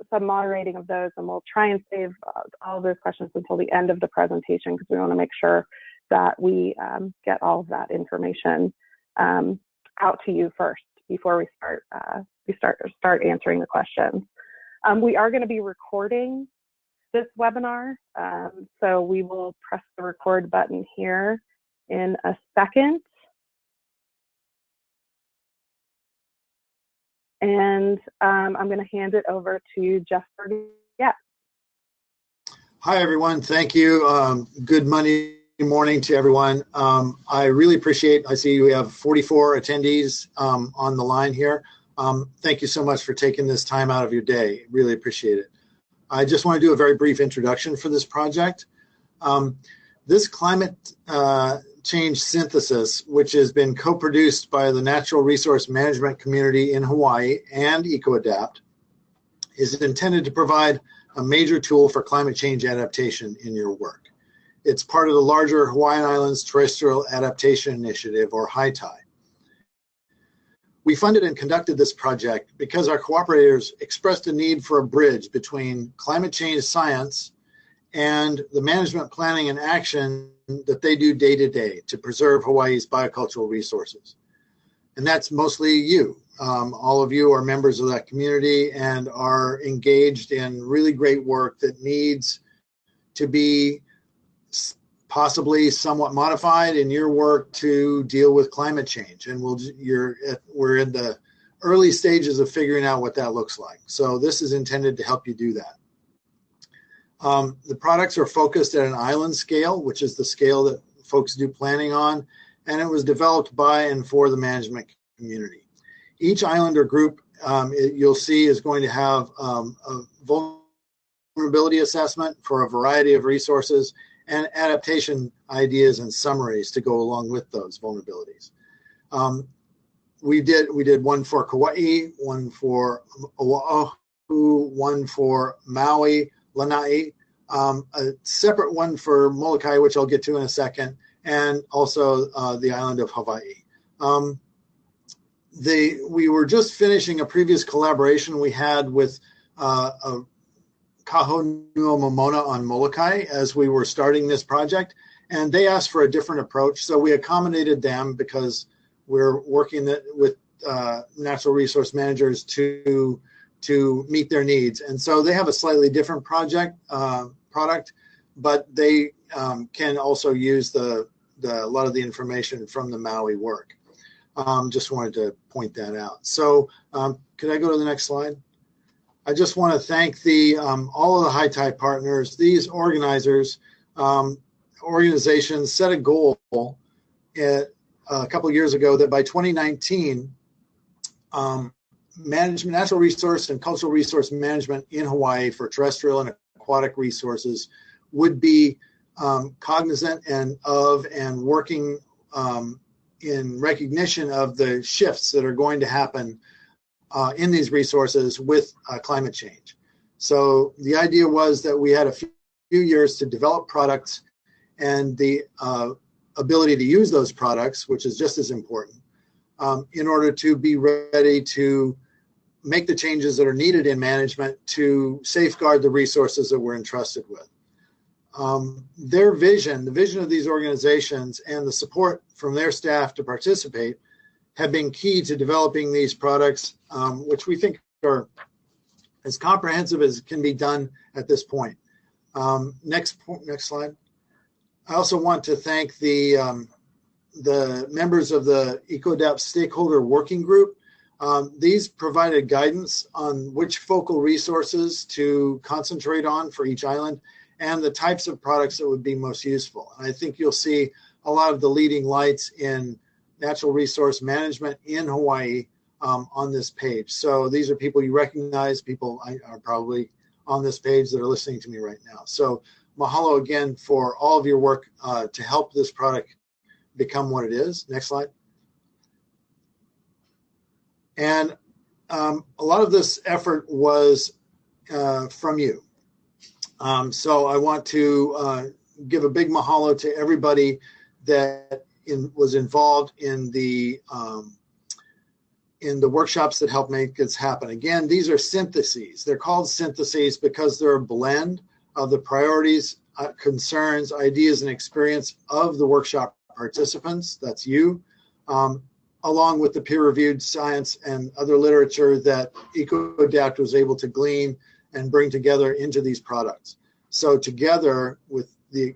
some moderating of those, and we'll try and save all of those questions until the end of the presentation, because we want to make sure that we get all of that information out to you first before we start answering the questions. We are going to be recording this webinar, so we will press the record button here in a second. And I'm going to hand it over to Jeff Burgett. Hi, everyone. Thank you. Good Monday morning to everyone. I really appreciate, I see we have 44 attendees on the line here. Thank you so much for taking this time out of your day. Really appreciate it. I just want to do a very brief introduction for this project. This climate change synthesis, which has been co-produced by the natural resource management community in Hawaii and EcoAdapt, is intended to provide a major tool for climate change adaptation in your work. It's part of the larger Hawaiian Islands Terrestrial Adaptation Initiative, or HITI. We funded and conducted this project because our cooperators expressed a need for a bridge between climate change science and the management planning and action that they do day to day to preserve Hawaii's biocultural resources. And that's mostly you. All of you are members of that community and are engaged in really great work that needs to be possibly somewhat modified in your work to deal with climate change. And we're in the early stages of figuring out what that looks like. So this is intended to help you do that. The products are focused at an island scale, which is the scale that folks do planning on, and it was developed by and for the management community. Each island or group you'll see is going to have a vulnerability assessment for a variety of resources and adaptation ideas and summaries to go along with those vulnerabilities. We did one for Kauai, one for Oahu, one for Maui, Lanai, a separate one for Molokai, which I'll get to in a second, and also the island of Hawaii. We were just finishing a previous collaboration we had with Kahonua Momona on Molokai as we were starting this project, and they asked for a different approach, so we accommodated them because we're working with natural resource managers to meet their needs. And so they have a slightly different product, but they can also use a lot of the information from the Maui work. Just wanted to point that out. So could I go to the next slide? I just want to thank all of the HITI partners. These organizations set a goal a couple of years ago that by 2019, natural resource and cultural resource management in Hawaii for terrestrial and aquatic resources would be cognizant and working in recognition of the shifts that are going to happen in these resources with climate change. So the idea was that we had a few years to develop products and the ability to use those products, which is just as important, in order to be ready to make the changes that are needed in management to safeguard the resources that we're entrusted with. Their vision, the vision of these organizations, and the support from their staff to participate have been key to developing these products, which we think are as comprehensive as can be done at this point. Next slide. I also want to thank the members of the EcoAdapt Stakeholder Working Group. These provided guidance on which focal resources to concentrate on for each island and the types of products that would be most useful. And I think you'll see a lot of the leading lights in natural resource management in Hawaii on this page. So these are people you recognize, people are probably on this page that are listening to me right now. So mahalo again for all of your work to help this product become what it is. Next slide. And a lot of this effort was from you. So I want to give a big mahalo to everybody that was involved in the in the workshops that help make this happen. Again, these are syntheses. They're called syntheses because they're a blend of the priorities, concerns, ideas, and experience of the workshop participants, that's you, along with the peer-reviewed science and other literature that EcoAdapt was able to glean and bring together into these products. So together with the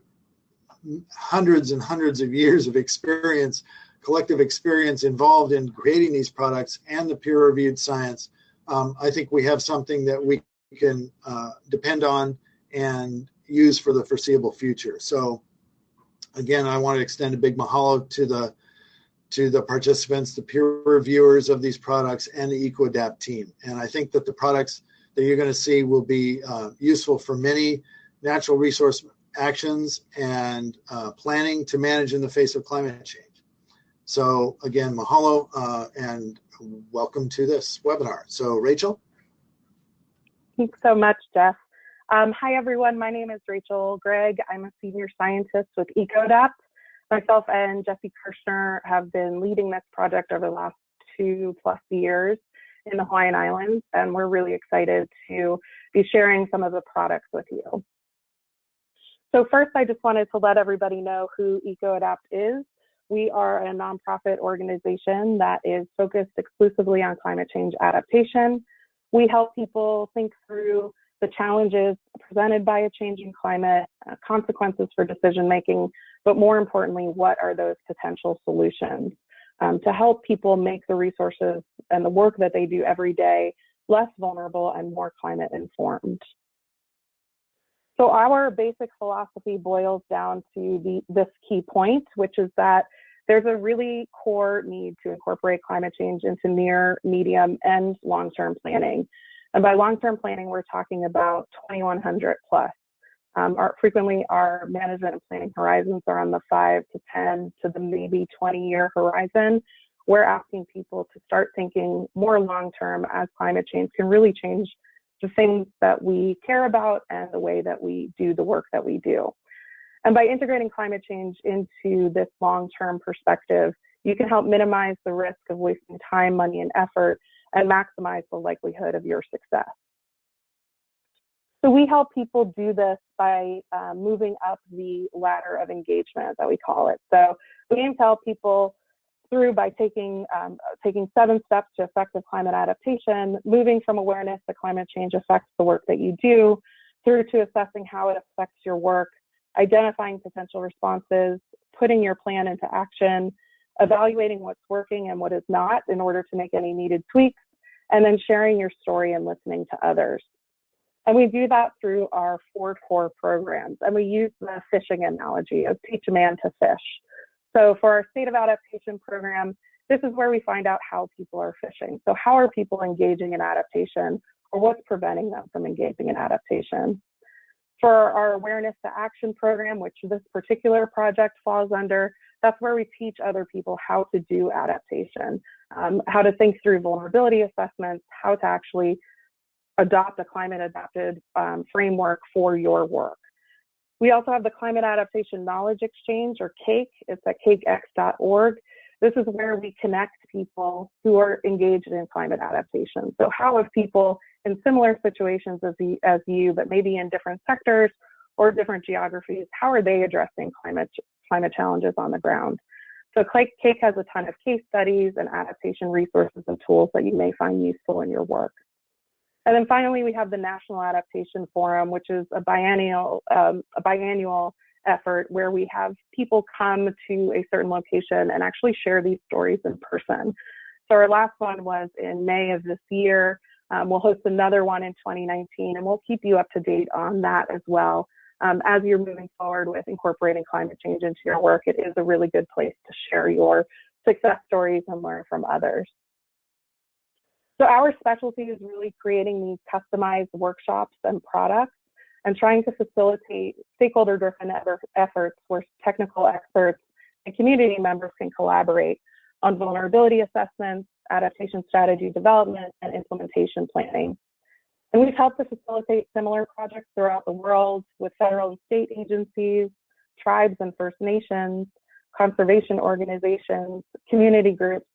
hundreds and hundreds of years of experience, collective experience involved in creating these products and the peer-reviewed science, I think we have something that we can depend on and use for the foreseeable future. So again, I want to extend a big mahalo to the participants, the peer reviewers of these products, and the EcoAdapt team. And I think that the products that you're going to see will be useful for many natural resource actions and planning to manage in the face of climate change. So again, mahalo and welcome to this webinar. So Rachel? Thanks so much, Jeff. Hi, everyone. My name is Rachel Gregg. I'm a senior scientist with EcoAdapt. Myself and Jesse Kirshner have been leading this project over the last 2+ years in the Hawaiian Islands, and we're really excited to be sharing some of the products with you. So first, I just wanted to let everybody know who EcoAdapt is. We are a nonprofit organization that is focused exclusively on climate change adaptation. We help people think through the challenges presented by a changing climate, consequences for decision making, but more importantly, what are those potential solutions to help people make the resources and the work that they do every day less vulnerable and more climate informed. So our basic philosophy boils down to this key point, which is that there's a really core need to incorporate climate change into near, medium, and long-term planning. And by long-term planning, we're talking about 2100 plus. Frequently, our management and planning horizons are on the 5 to 10 to the maybe 20-year horizon. We're asking people to start thinking more long-term as climate change can really change the things that we care about and the way that we do the work that we do. And by integrating climate change into this long-term perspective, you can help minimize the risk of wasting time, money, and effort and maximize the likelihood of your success. So we help people do this by moving up the ladder of engagement, that we call it. So we aim to help people through by taking 7 steps to effective climate adaptation, moving from awareness that climate change affects the work that you do, through to assessing how it affects your work, identifying potential responses, putting your plan into action, evaluating what's working and what is not in order to make any needed tweaks, and then sharing your story and listening to others. And we do that through our 4 core programs. And we use the fishing analogy of teach a man to fish. So for our state of adaptation program, this is where we find out how people are fishing. So how are people engaging in adaptation, or what's preventing them from engaging in adaptation? For our awareness to action program, which this particular project falls under, that's where we teach other people how to do adaptation, how to think through vulnerability assessments, how to actually adopt a climate adapted framework for your work. We also have the Climate Adaptation Knowledge Exchange, or CAKE. It's at cakex.org. This is where we connect people who are engaged in climate adaptation. So how have people in similar situations as you, but maybe in different sectors or different geographies, how are they addressing climate challenges on the ground? So CAKE has a ton of case studies and adaptation resources and tools that you may find useful in your work. And then finally, we have the National Adaptation Forum, which is a biannual effort where we have people come to a certain location and actually share these stories in person. So our last one was in May of this year. We'll host another one in 2019, and we'll keep you up to date on that as well. As you're moving forward with incorporating climate change into your work, it is a really good place to share your success stories and learn from others. So our specialty is really creating these customized workshops and products and trying to facilitate stakeholder-driven efforts where technical experts and community members can collaborate on vulnerability assessments, adaptation strategy development, and implementation planning. And we've helped to facilitate similar projects throughout the world with federal and state agencies, tribes and First Nations, conservation organizations, community groups,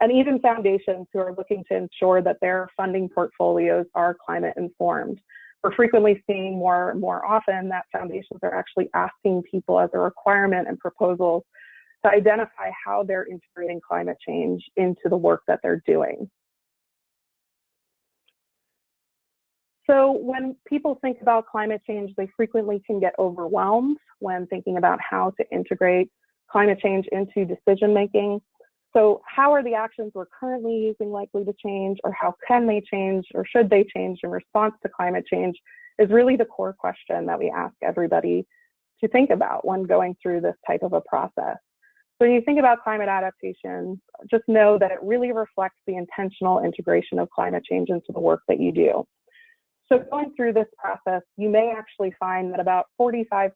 and even foundations who are looking to ensure that their funding portfolios are climate informed. We're frequently seeing more often that foundations are actually asking people as a requirement and proposals to identify how they're integrating climate change into the work that they're doing. So when people think about climate change, they frequently can get overwhelmed when thinking about how to integrate climate change into decision making. So how are the actions we're currently using likely to change, or how can they change, or should they change in response to climate change, is really the core question that we ask everybody to think about when going through this type of a process. So when you think about climate adaptation, just know that it really reflects the intentional integration of climate change into the work that you do. So going through this process, you may actually find that about 45%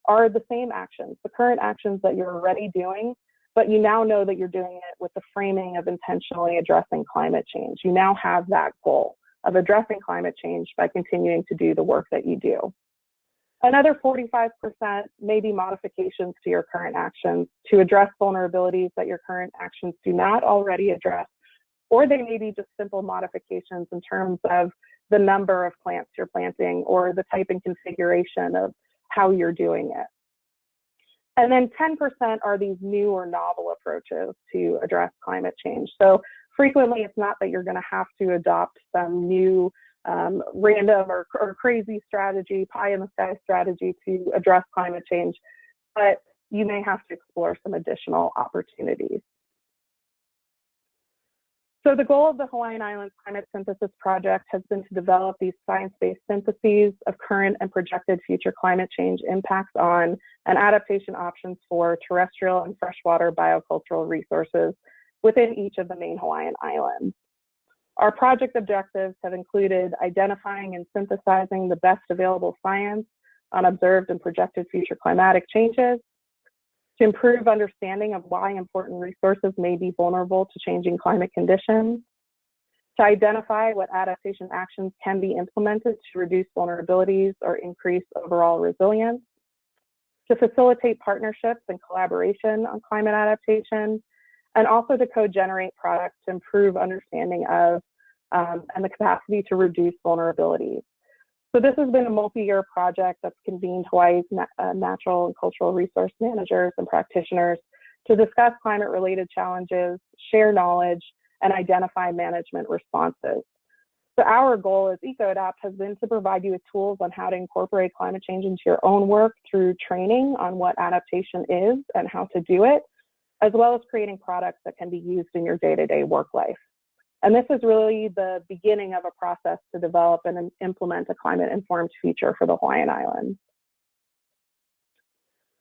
are the same actions, the current actions that you're already doing, but you now know that you're doing it with the framing of intentionally addressing climate change. You now have that goal of addressing climate change by continuing to do the work that you do. Another 45% may be modifications to your current actions to address vulnerabilities that your current actions do not already address, or they may be just simple modifications in terms of the number of plants you're planting or the type and configuration of how you're doing it. And then 10% are these new or novel approaches to address climate change. So frequently, it's not that you're going to have to adopt some new random or crazy strategy, pie in the sky strategy to address climate change, but you may have to explore some additional opportunities. So the goal of the Hawaiian Islands Climate Synthesis Project has been to develop these science-based syntheses of current and projected future climate change impacts on and adaptation options for terrestrial and freshwater biocultural resources within each of the main Hawaiian islands. Our project objectives have included identifying and synthesizing the best available science on observed and projected future climatic changes, to improve understanding of why important resources may be vulnerable to changing climate conditions, to identify what adaptation actions can be implemented to reduce vulnerabilities or increase overall resilience, to facilitate partnerships and collaboration on climate adaptation, and also to co-generate products to improve understanding of and the capacity to reduce vulnerabilities. So this has been a multi-year project that's convened Hawaii's natural and cultural resource managers and practitioners to discuss climate-related challenges, share knowledge, and identify management responses. So our goal as EcoAdapt has been to provide you with tools on how to incorporate climate change into your own work through training on what adaptation is and how to do it, as well as creating products that can be used in your day-to-day work life. And this is really the beginning of a process to develop and implement a climate-informed future for the Hawaiian Islands.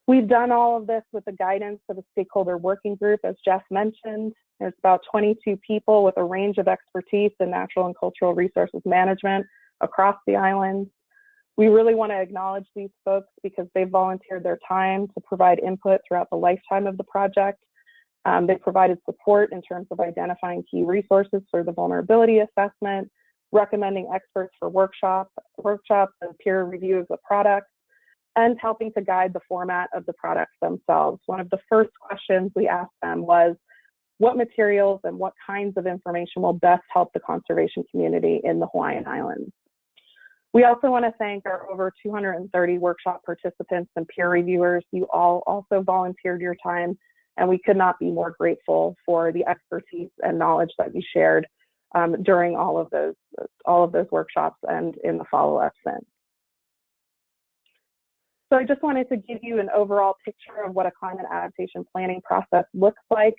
We've done all of this with the guidance of a stakeholder working group, as Jeff mentioned. There's about 22 people with a range of expertise in natural and cultural resources management across the islands. We really want to acknowledge these folks because they've volunteered their time to provide input throughout the lifetime of the project. They provided support in terms of identifying key resources for the vulnerability assessment, recommending experts for workshops and peer review of the products, and helping to guide the format of the products themselves. One of the first questions we asked them was, what materials and what kinds of information will best help the conservation community in the Hawaiian Islands? We also want to thank our over 230 workshop participants and peer reviewers. You all also volunteered your time, and we could not be more grateful for the expertise and knowledge that you shared during all of those workshops and in the follow-up since. So I just wanted to give you an overall picture of what a climate adaptation planning process looks like.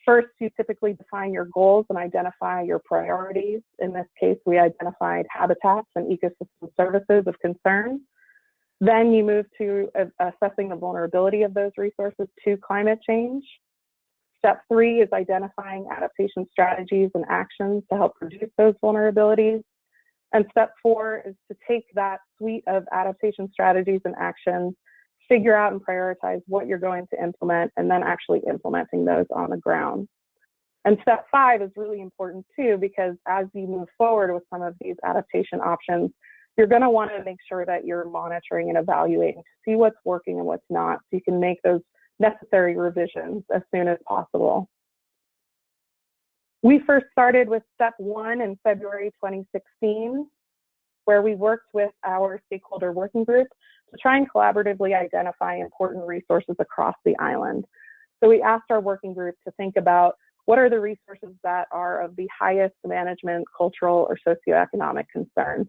First, you typically define your goals and identify your priorities. In this case, we identified habitats and ecosystem services of concern. Then you move to assessing the vulnerability of those resources to climate change. Step 3 is identifying adaptation strategies and actions to help reduce those vulnerabilities. And step 4 is to take that suite of adaptation strategies and actions, figure out and prioritize what you're going to implement, and then actually implementing those on the ground. And step 5 is really important too, because as you move forward with some of these adaptation options, you're going to want to make sure that you're monitoring and evaluating to see what's working and what's not, so you can make those necessary revisions as soon as possible. We first started with step 1 in February 2016, where we worked with our stakeholder working group to try and collaboratively identify important resources across the island. So we asked our working group to think about what are the resources that are of the highest management, cultural, or socioeconomic concern.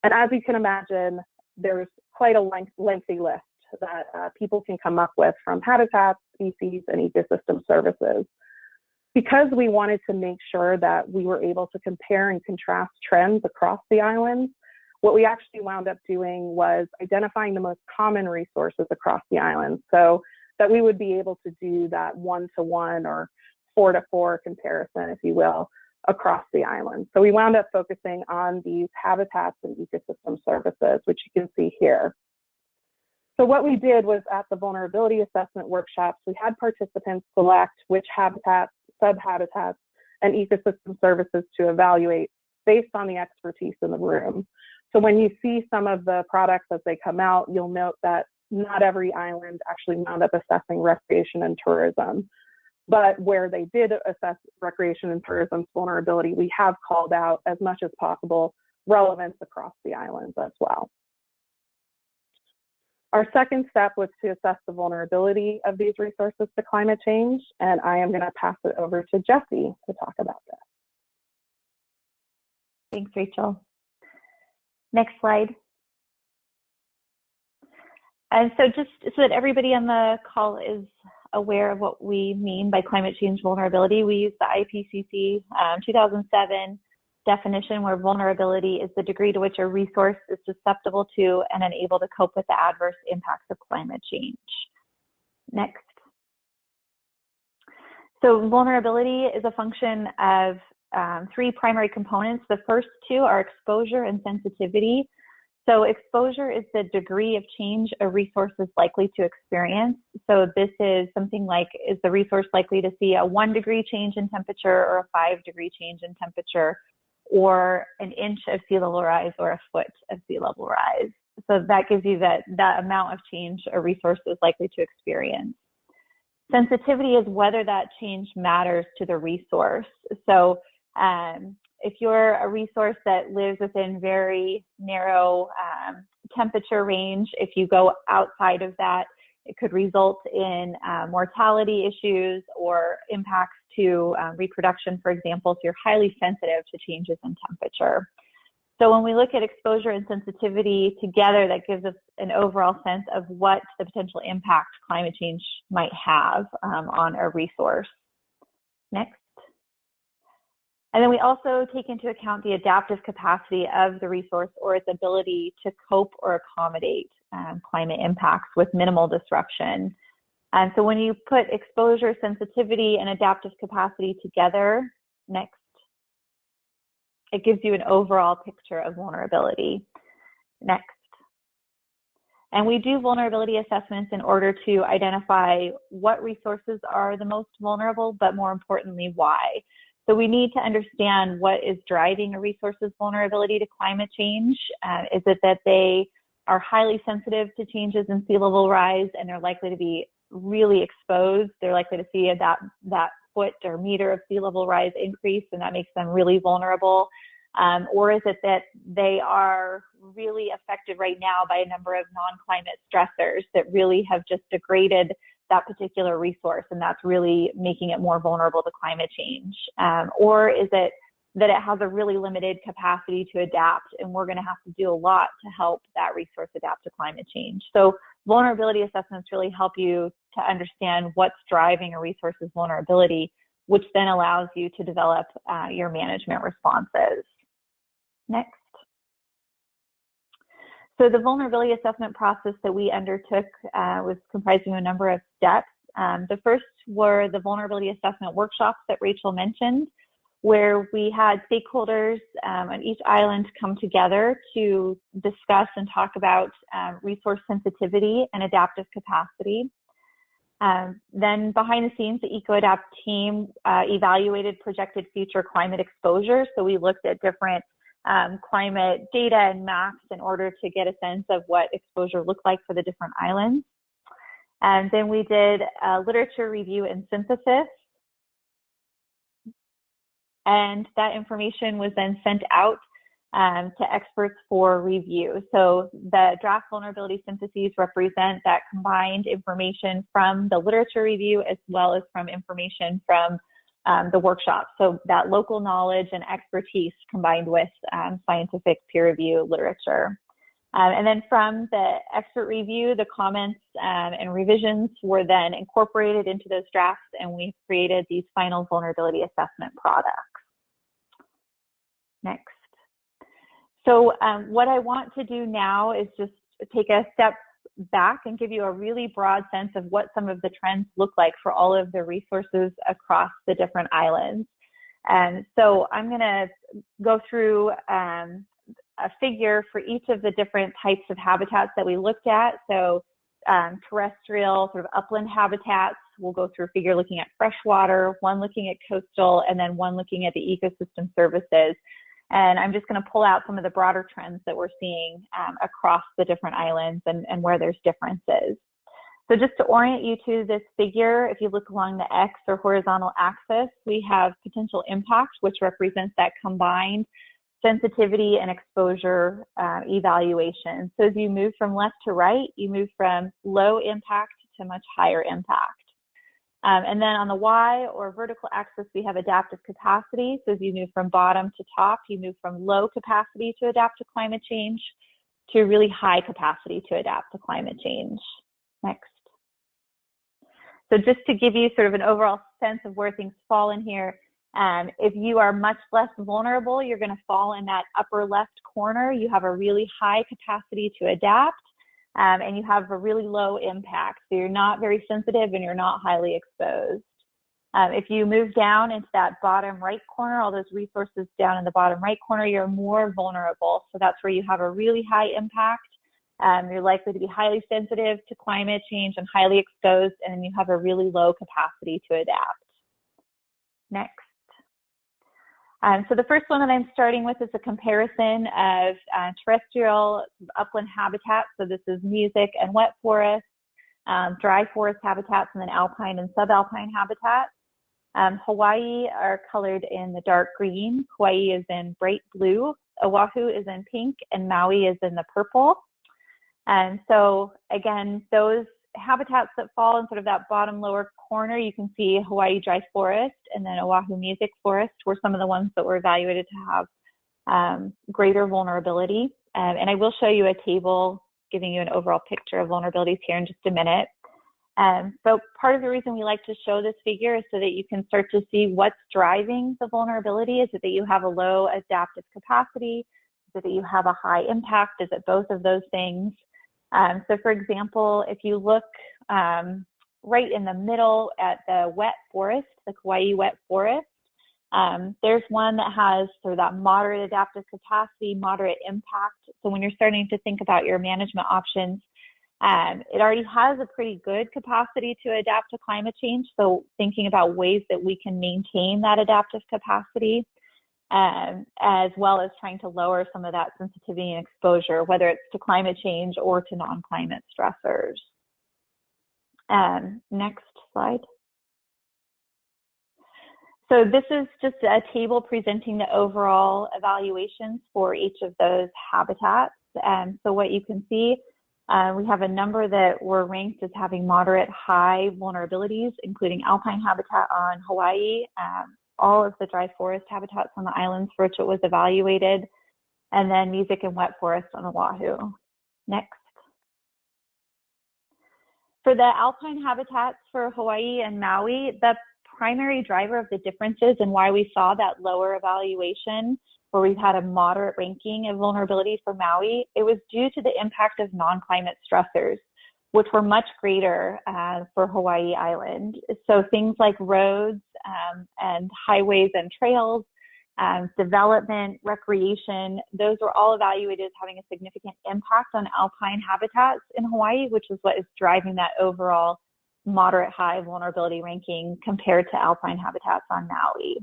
And as you can imagine, there's quite a lengthy list that people can come up with, from habitats, species, and ecosystem services. Because we wanted to make sure that we were able to compare and contrast trends across the island, what we actually wound up doing was identifying the most common resources across the island, so that we would be able to do that 1-to-1 or 4-to-4 comparison, if you will, across the island. So we wound up focusing on these habitats and ecosystem services, which you can see here. So what we did was, at the vulnerability assessment workshops, we had participants select which habitats, subhabitats, and ecosystem services to evaluate based on the expertise in the room. So when you see some of the products as they come out, you'll note that not every island actually wound up assessing recreation and tourism. But where they did assess recreation and tourism's vulnerability, we have called out as much as possible relevance across the islands as well. Our second step was to assess the vulnerability of these resources to climate change, and I am going to pass it over to Jessie to talk about this. Thanks, Rachel. Next slide. And so just so that everybody on the call is aware of what we mean by climate change vulnerability, we use the IPCC 2007 definition, where vulnerability is the degree to which a resource is susceptible to and unable to cope with the adverse impacts of climate change. Next. So vulnerability is a function of 3 primary components. The first 2 are exposure and sensitivity. So exposure is the degree of change a resource is likely to experience. So this is something like, is the resource likely to see a 1-degree change in temperature, or a 5-degree change in temperature, or an inch of sea level rise, or a foot of sea level rise? So that gives you that amount of change a resource is likely to experience. Sensitivity is whether that change matters to the resource. So if you're a resource that lives within very narrow temperature range, if you go outside of that, it could result in mortality issues or impacts to reproduction, for example, if you're highly sensitive to changes in temperature. So when we look at exposure and sensitivity together, that gives us an overall sense of what the potential impact climate change might have on a resource. Next. And then we also take into account the adaptive capacity of the resource, or its ability to cope or accommodate climate impacts with minimal disruption. And so when you put exposure, sensitivity, and adaptive capacity together, next, it gives you an overall picture of vulnerability. Next. And we do vulnerability assessments in order to identify what resources are the most vulnerable, but more importantly, why. So we need to understand what is driving a resource's vulnerability to climate change. Is it that they are highly sensitive to changes in sea level rise and they're likely to be really exposed? They're likely to see that foot or meter of sea level rise increase, and that makes them really vulnerable. Or is it that they are really affected right now by a number of non-climate stressors that really have just degraded that particular resource, and that's really making it more vulnerable to climate change? Or is it that it has a really limited capacity to adapt, and we're going to have to do a lot to help that resource adapt to climate change? So vulnerability assessments really help you to understand what's driving a resource's vulnerability, which then allows you to develop your management responses. Next. So the vulnerability assessment process that we undertook was comprising a number of steps. The first were the vulnerability assessment workshops that Rachel mentioned, where we had stakeholders on each island come together to discuss and talk about resource sensitivity and adaptive capacity. Then behind the scenes, the EcoAdapt team evaluated projected future climate exposure. So we looked at different climate data and maps in order to get a sense of what exposure looked like for the different islands. And then we did a literature review and synthesis. and that information was then sent out to experts for review. So the draft vulnerability syntheses represent that combined information from the literature review as well as from information from the workshop. So that local knowledge and expertise combined with scientific peer review literature. And then from the expert review, the comments and revisions were then incorporated into those drafts, and we've created these final vulnerability assessment products. Next. So what I want to do now is just take a step back and give you a really broad sense of what some of the trends look like for all of the resources across the different islands. And so I'm going to go through a figure for each of the different types of habitats that we looked at. So terrestrial, sort of upland habitats, we'll go through a figure looking at freshwater, one looking at coastal, and then one looking at the ecosystem services. And I'm just going to pull out some of the broader trends that we're seeing across the different islands and where there's differences. So just to orient you to this figure, if you look along the X or horizontal axis, we have potential impact, which represents that combined sensitivity and exposure evaluation. So as you move from left to right, you move from low impact to much higher impact. And then on the Y or vertical axis, we have adaptive capacity. So as you move from bottom to top, you move from low capacity to adapt to climate change to really high capacity to adapt to climate change. Next. So just to give you sort of an overall sense of where things fall in here, if you are much less vulnerable, you're going to fall in that upper left corner. You have a really high capacity to adapt. And you have a really low impact. So you're not very sensitive and you're not highly exposed. If you move down into that bottom right corner, all those resources down in the bottom right corner, you're more vulnerable. So that's where you have a really high impact. You're likely to be highly sensitive to climate change and highly exposed, and you have a really low capacity to adapt. Next. So the first one that I'm starting with is a comparison of terrestrial upland habitats. So this is music and wet forest, dry forest habitats, and then alpine and subalpine habitats. Hawaii are colored in the dark green. Kauai is in bright blue. Oahu is in pink, and Maui is in the purple. And so again, those habitats that fall in sort of that bottom lower corner, you can see Hawaii dry forest and then Oahu music forest were some of the ones that were evaluated to have greater vulnerability. And I will show you a table giving you an overall picture of vulnerabilities here in just a minute. So part of the reason we like to show this figure is so that you can start to see what's driving the vulnerability. Is it that you have a low adaptive capacity? Is it that you have a high impact? Is it both of those things? So for example, if you look right in the middle at the wet forest, the Kauai wet forest, there's one that has sort of that moderate adaptive capacity, moderate impact. So when you're starting to think about your management options, it already has a pretty good capacity to adapt to climate change. So thinking about ways that we can maintain that adaptive capacity, as well as trying to lower some of that sensitivity and exposure, whether it's to climate change or to non-climate stressors. Next slide. So this is just a table presenting the overall evaluations for each of those habitats. So what you can see, we have a number that were ranked as having moderate high vulnerabilities, including alpine habitat on Hawaii, all of the dry forest habitats on the islands for which it was evaluated, and then music and wet forest on Oahu. Next. For the alpine habitats for Hawaii and Maui, the primary driver of the differences and why we saw that lower evaluation, where we've had a moderate ranking of vulnerability for Maui, it was due to the impact of non-climate stressors, which were much greater for Hawaii Island. So things like roads and highways and trails, development, recreation, those were all evaluated as having a significant impact on alpine habitats in Hawaii, which is what is driving that overall moderate high vulnerability ranking compared to alpine habitats on Maui.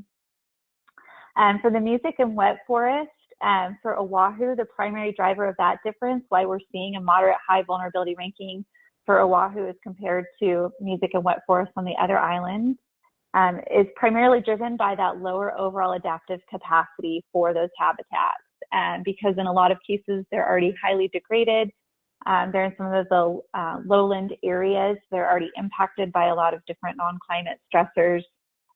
For the music and wet forest, for Oahu, the primary driver of that difference, why we're seeing a moderate high vulnerability ranking for Oahu as compared to music and wet forest on the other islands, is primarily driven by that lower overall adaptive capacity for those habitats. Because in a lot of cases, they're already highly degraded. They're in some of the lowland areas. They're already impacted by a lot of different non-climate stressors.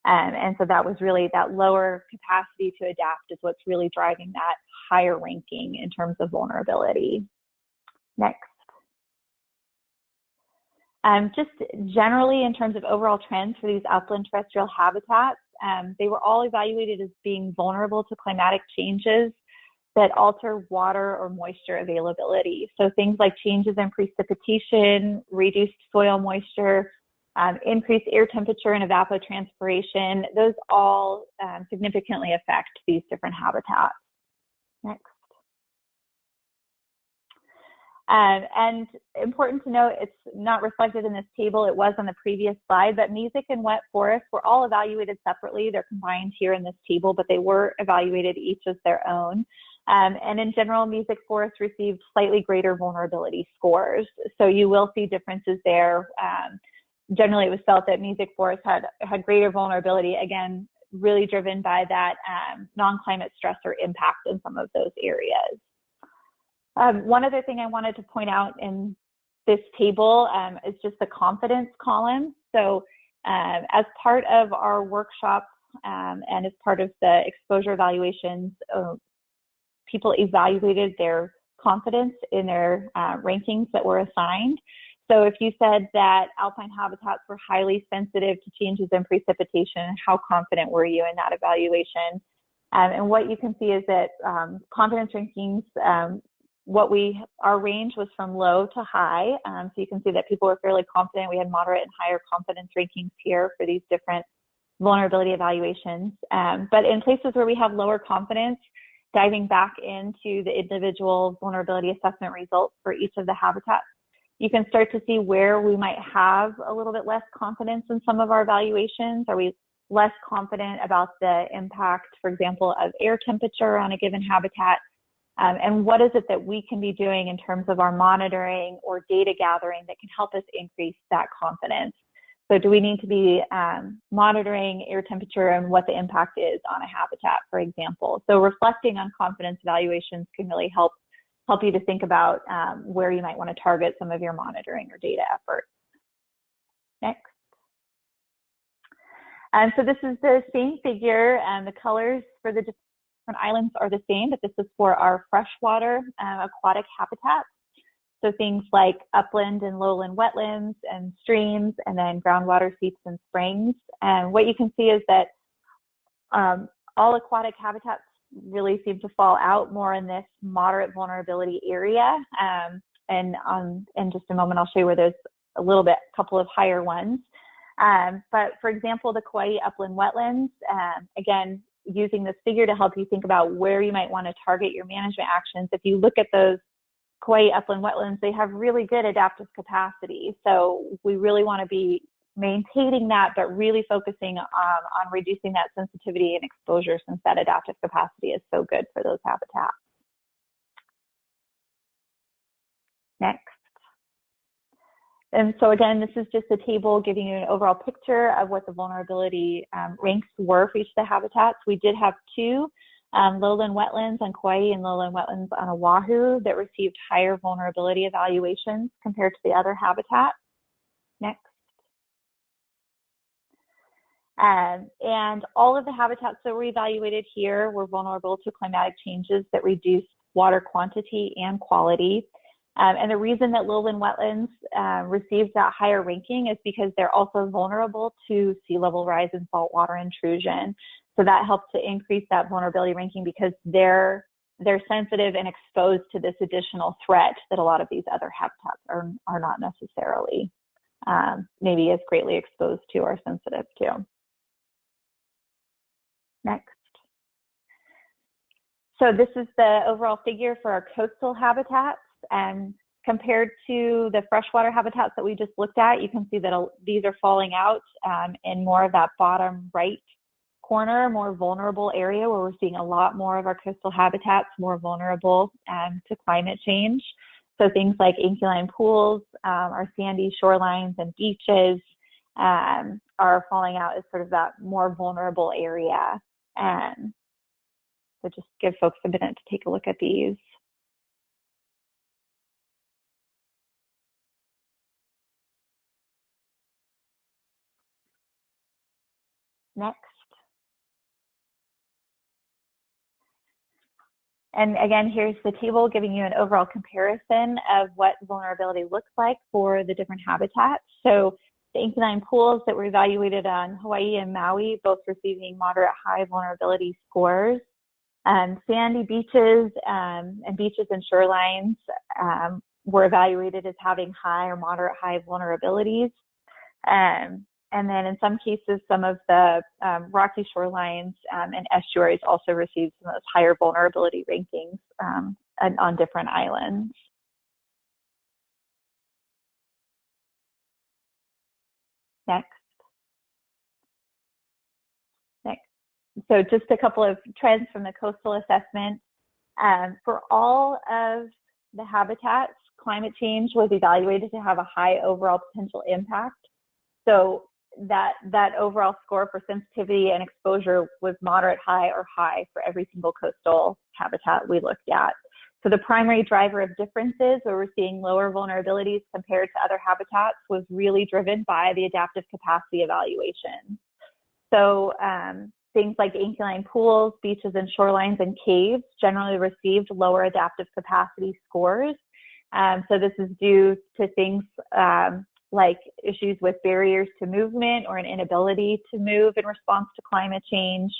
And so that was really that lower capacity to adapt is what's really driving that higher ranking in terms of vulnerability. Next. Just generally in terms of overall trends for these upland terrestrial habitats, they were all evaluated as being vulnerable to climatic changes that alter water or moisture availability. So things like changes in precipitation, reduced soil moisture, increased air temperature and evapotranspiration, those all significantly affect these different habitats. Next. And important to note, it's not reflected in this table, it was on the previous slide, but mesic and wet forests were all evaluated separately. They're combined here in this table, but they were evaluated each as their own. And in general, mesic forests received slightly greater vulnerability scores. So you will see differences there. Generally, it was felt that mesic forests had greater vulnerability, again, really driven by that non-climate stressor impact in some of those areas. One other thing I wanted to point out in this table is just the confidence column. So as part of our workshop and as part of the exposure evaluations, people evaluated their confidence in their rankings that were assigned. So if you said that alpine habitats were highly sensitive to changes in precipitation, how confident were you in that evaluation? And what you can see is that confidence rankings, our range was from low to high. So you can see that people were fairly confident. We had moderate and higher confidence rankings here for these different vulnerability evaluations. But in places where we have lower confidence, diving back into the individual vulnerability assessment results for each of the habitats, you can start to see where we might have a little bit less confidence in some of our evaluations. Are we less confident about the impact, for example, of air temperature on a given habitat? And what is it that we can be doing in terms of our monitoring or data gathering that can help us increase that confidence? So do we need to be monitoring air temperature and what the impact is on a habitat, for example? So reflecting on confidence evaluations can really help you to think about where you might want to target some of your monitoring or data efforts. Next. And so this is the same figure, and the colors for the different islands are the same, but this is for our freshwater aquatic habitats. So things like upland and lowland wetlands and streams, and then groundwater seeps and springs. And what you can see is that all aquatic habitats really seem to fall out more in this moderate vulnerability area. And in just a moment, I'll show you where there's a couple of higher ones. But for example, the Kauai upland wetlands, again, using this figure to help you think about where you might want to target your management actions. If you look at those Kauai upland wetlands, they have really good adaptive capacity. So we really want to be maintaining that, but really focusing on reducing that sensitivity and exposure, since that adaptive capacity is so good for those habitats. Next. And so again, this is just a table giving you an overall picture of what the vulnerability ranks were for each of the habitats. We did have two lowland wetlands on Kauai and lowland wetlands on Oahu that received higher vulnerability evaluations compared to the other habitats. Next. And all of the habitats that were evaluated here were vulnerable to climatic changes that reduced water quantity and quality. And the reason that lowland wetlands received that higher ranking is because they're also vulnerable to sea level rise and saltwater intrusion. So that helps to increase that vulnerability ranking, because they're sensitive and exposed to this additional threat that a lot of these other habitats are not necessarily maybe as greatly exposed to or sensitive to. Next. So this is the overall figure for our coastal habitats, and compared to the freshwater habitats that we just looked at, you can see that these are falling out in more of that bottom right corner, more vulnerable area, where we're seeing a lot more of our coastal habitats more vulnerable to climate change. So things like ancholine pools, our sandy shorelines and beaches, are falling out as sort of that more vulnerable area. So just give folks a minute to take a look at these. Next. And again, here's the table giving you an overall comparison of what vulnerability looks like for the different habitats. So the inquine pools that were evaluated on Hawaii and Maui, both receiving moderate high vulnerability scores. Sandy beaches and beaches and shorelines were evaluated as having high or moderate high vulnerabilities. And then in some cases, some of the rocky shorelines and estuaries also received some of those higher vulnerability rankings on different islands. Next. So just a couple of trends from the coastal assessment. For all of the habitats, climate change was evaluated to have a high overall potential impact. So that overall score for sensitivity and exposure was moderate, high, or high for every single coastal habitat we looked at. So the primary driver of differences where we're seeing lower vulnerabilities compared to other habitats was really driven by the adaptive capacity evaluation. So things like inquine pools, beaches and shorelines, and caves generally received lower adaptive capacity scores. So this is due to things like issues with barriers to movement or an inability to move in response to climate change.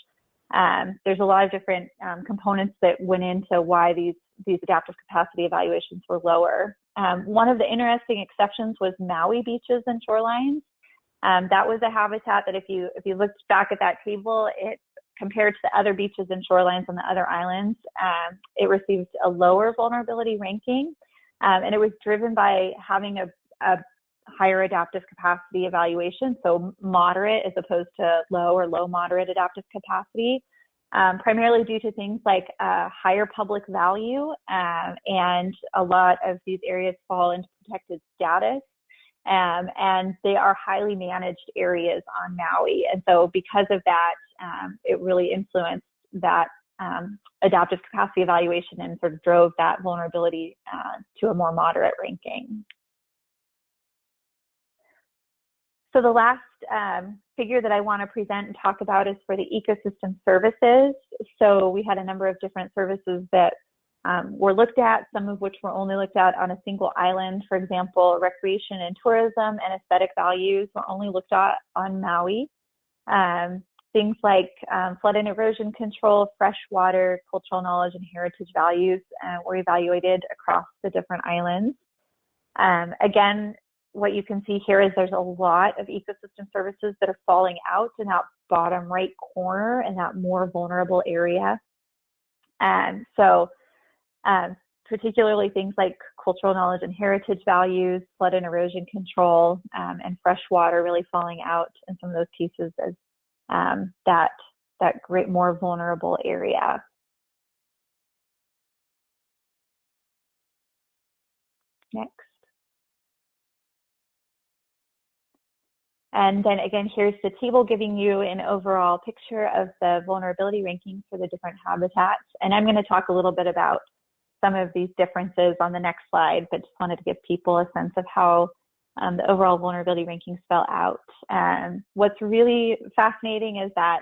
There's a lot of different components that went into why these adaptive capacity evaluations were lower. One of the interesting exceptions was Maui beaches and shorelines. That was a habitat that if you looked back at that table, it compared to the other beaches and shorelines on the other islands, it received a lower vulnerability ranking. And it was driven by having a higher adaptive capacity evaluation, so moderate as opposed to low or low moderate adaptive capacity, primarily due to things like higher public value, and a lot of these areas fall into protected status, and they are highly managed areas on Maui. And so because of that, it really influenced that adaptive capacity evaluation and sort of drove that vulnerability to a more moderate ranking. So the last figure that I want to present and talk about is for the ecosystem services. So we had a number of different services that were looked at, some of which were only looked at on a single island. For example, recreation and tourism and aesthetic values were only looked at on Maui. Things like flood and erosion control, fresh water, cultural knowledge, and heritage values were evaluated across the different islands. Again, what you can see here is there's a lot of ecosystem services that are falling out in that bottom right corner in that more vulnerable area. So particularly things like cultural knowledge and heritage values, flood and erosion control, and fresh water really falling out in some of those pieces as that great more vulnerable area. Next. And then again, here's the table giving you an overall picture of the vulnerability rankings for the different habitats. And I'm going to talk a little bit about some of these differences on the next slide, but just wanted to give people a sense of how the overall vulnerability rankings fell out. What's really fascinating is that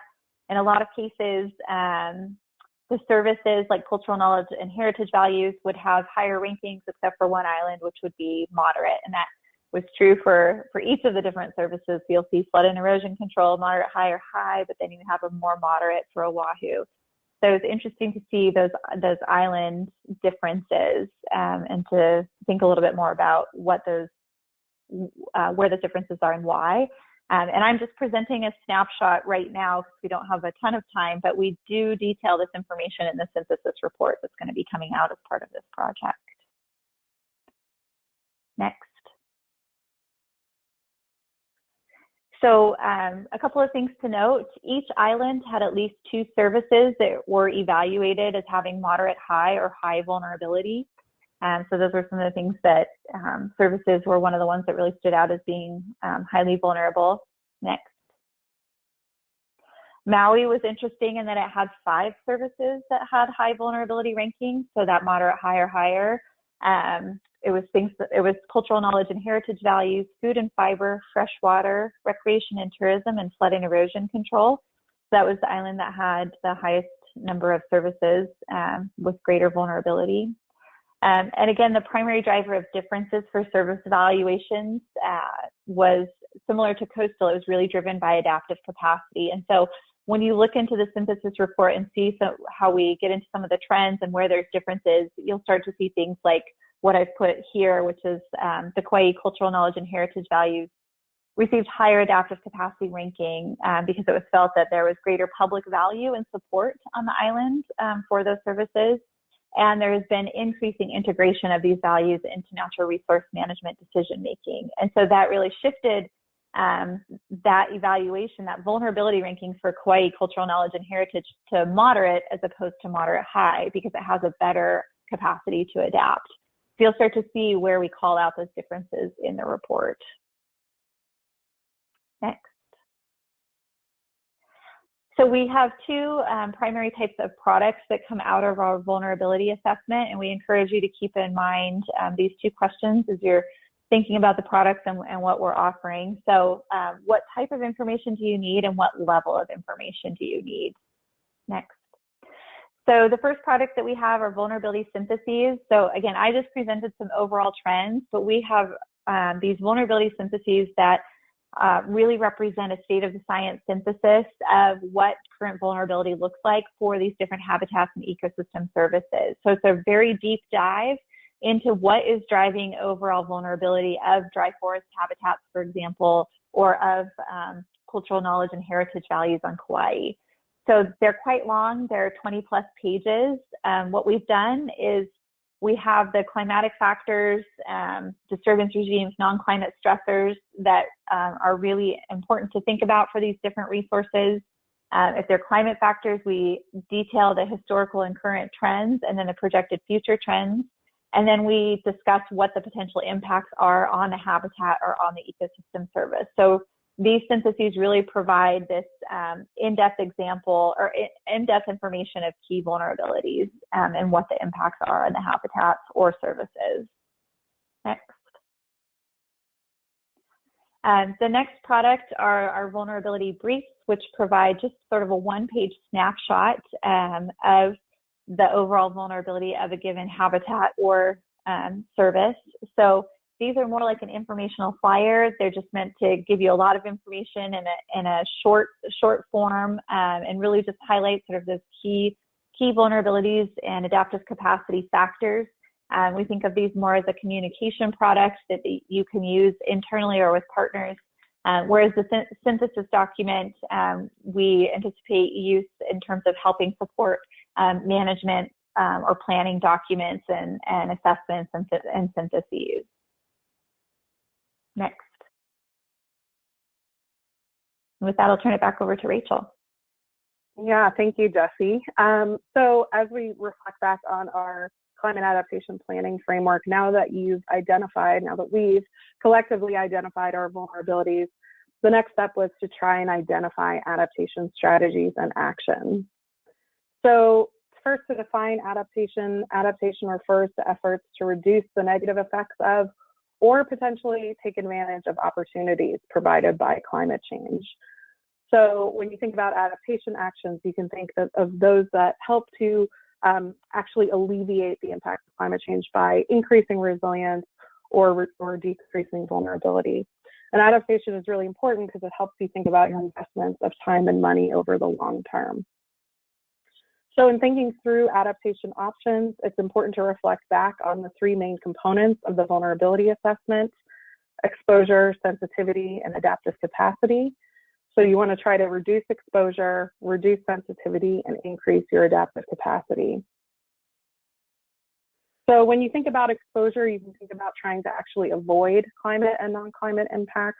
in a lot of cases, the services like cultural knowledge and heritage values would have higher rankings except for one island, which would be moderate. And that was true for each of the different services. You'll see flood and erosion control, moderate, high, or high, but then you have a more moderate for Oahu. So it's interesting to see those island differences and to think a little bit more about what those where the differences are and why. And I'm just presenting a snapshot right now because we don't have a ton of time, but we do detail this information in the synthesis report that's going to be coming out as part of this project. Next. So a couple of things to note. Each island had at least 2 services that were evaluated as having moderate, high, or high vulnerability. So those were some of the things that services were one of the ones that really stood out as being highly vulnerable. Next. Maui was interesting in that it had 5 services that had high vulnerability rankings, so that moderate, high, or higher. It was cultural knowledge and heritage values, food and fiber, fresh water, recreation and tourism, and flood and erosion control. So that was the island that had the highest number of services with greater vulnerability. And again, the primary driver of differences for service evaluations was similar to coastal. It was really driven by adaptive capacity. And so when you look into the synthesis report and see how we get into some of the trends and where there's differences, you'll start to see things like what I've put here, which is the Kauai cultural knowledge and heritage values received higher adaptive capacity ranking because it was felt that there was greater public value and support on the island for those services. And there has been increasing integration of these values into natural resource management decision making. And so that really shifted that evaluation, that vulnerability ranking for Kauai cultural knowledge and heritage to moderate as opposed to moderate high, because it has a better capacity to adapt. So you'll start to see where we call out those differences in the report. Next. So we have 2 primary types of products that come out of our vulnerability assessment, and we encourage you to keep in mind these 2 questions as you're thinking about the products and what we're offering. So what type of information do you need and what level of information do you need? Next. So the first product that we have are vulnerability syntheses. So again, I just presented some overall trends, but we have these vulnerability syntheses that really represent a state of the science synthesis of what current vulnerability looks like for these different habitats and ecosystem services. So it's a very deep dive into what is driving overall vulnerability of dry forest habitats, for example, or of cultural knowledge and heritage values on Kauai. So they're quite long, they're 20+ pages. What we've done is we have the climatic factors, disturbance regimes, non-climate stressors that are really important to think about for these different resources. If they're climate factors, we detail the historical and current trends and then the projected future trends. And then we discuss what the potential impacts are on the habitat or on the ecosystem service. So these syntheses really provide this in-depth example or in-depth information of key vulnerabilities and what the impacts are on the habitats or services. Next. The next product are our vulnerability briefs, which provide just sort of a 1-page snapshot of the overall vulnerability of a given habitat or service. So these are more like an informational flyer. They're just meant to give you a lot of information in a short form and really just highlight sort of those key vulnerabilities and adaptive capacity factors. We think of these more as a communication product that you can use internally or with partners. Whereas the synthesis document, we anticipate use in terms of helping support management or planning documents and assessments and syntheses. Next. With that, I'll turn it back over to Rachel. Yeah, thank you, Jessie. So as we reflect back on our climate adaptation planning framework, now that we've collectively identified our vulnerabilities, the next step was to try and identify adaptation strategies and actions. So first, to define adaptation refers to efforts to reduce the negative effects of or potentially take advantage of opportunities provided by climate change. So when you think about adaptation actions, you can think of those that help to actually alleviate the impact of climate change by increasing resilience or decreasing vulnerability. And adaptation is really important because it helps you think about your investments of time and money over the long term. So in thinking through adaptation options, it's important to reflect back on the 3 main components of the vulnerability assessment: exposure, sensitivity, and adaptive capacity. So you want to try to reduce exposure, reduce sensitivity, and increase your adaptive capacity. So when you think about exposure, you can think about trying to actually avoid climate and non-climate impacts.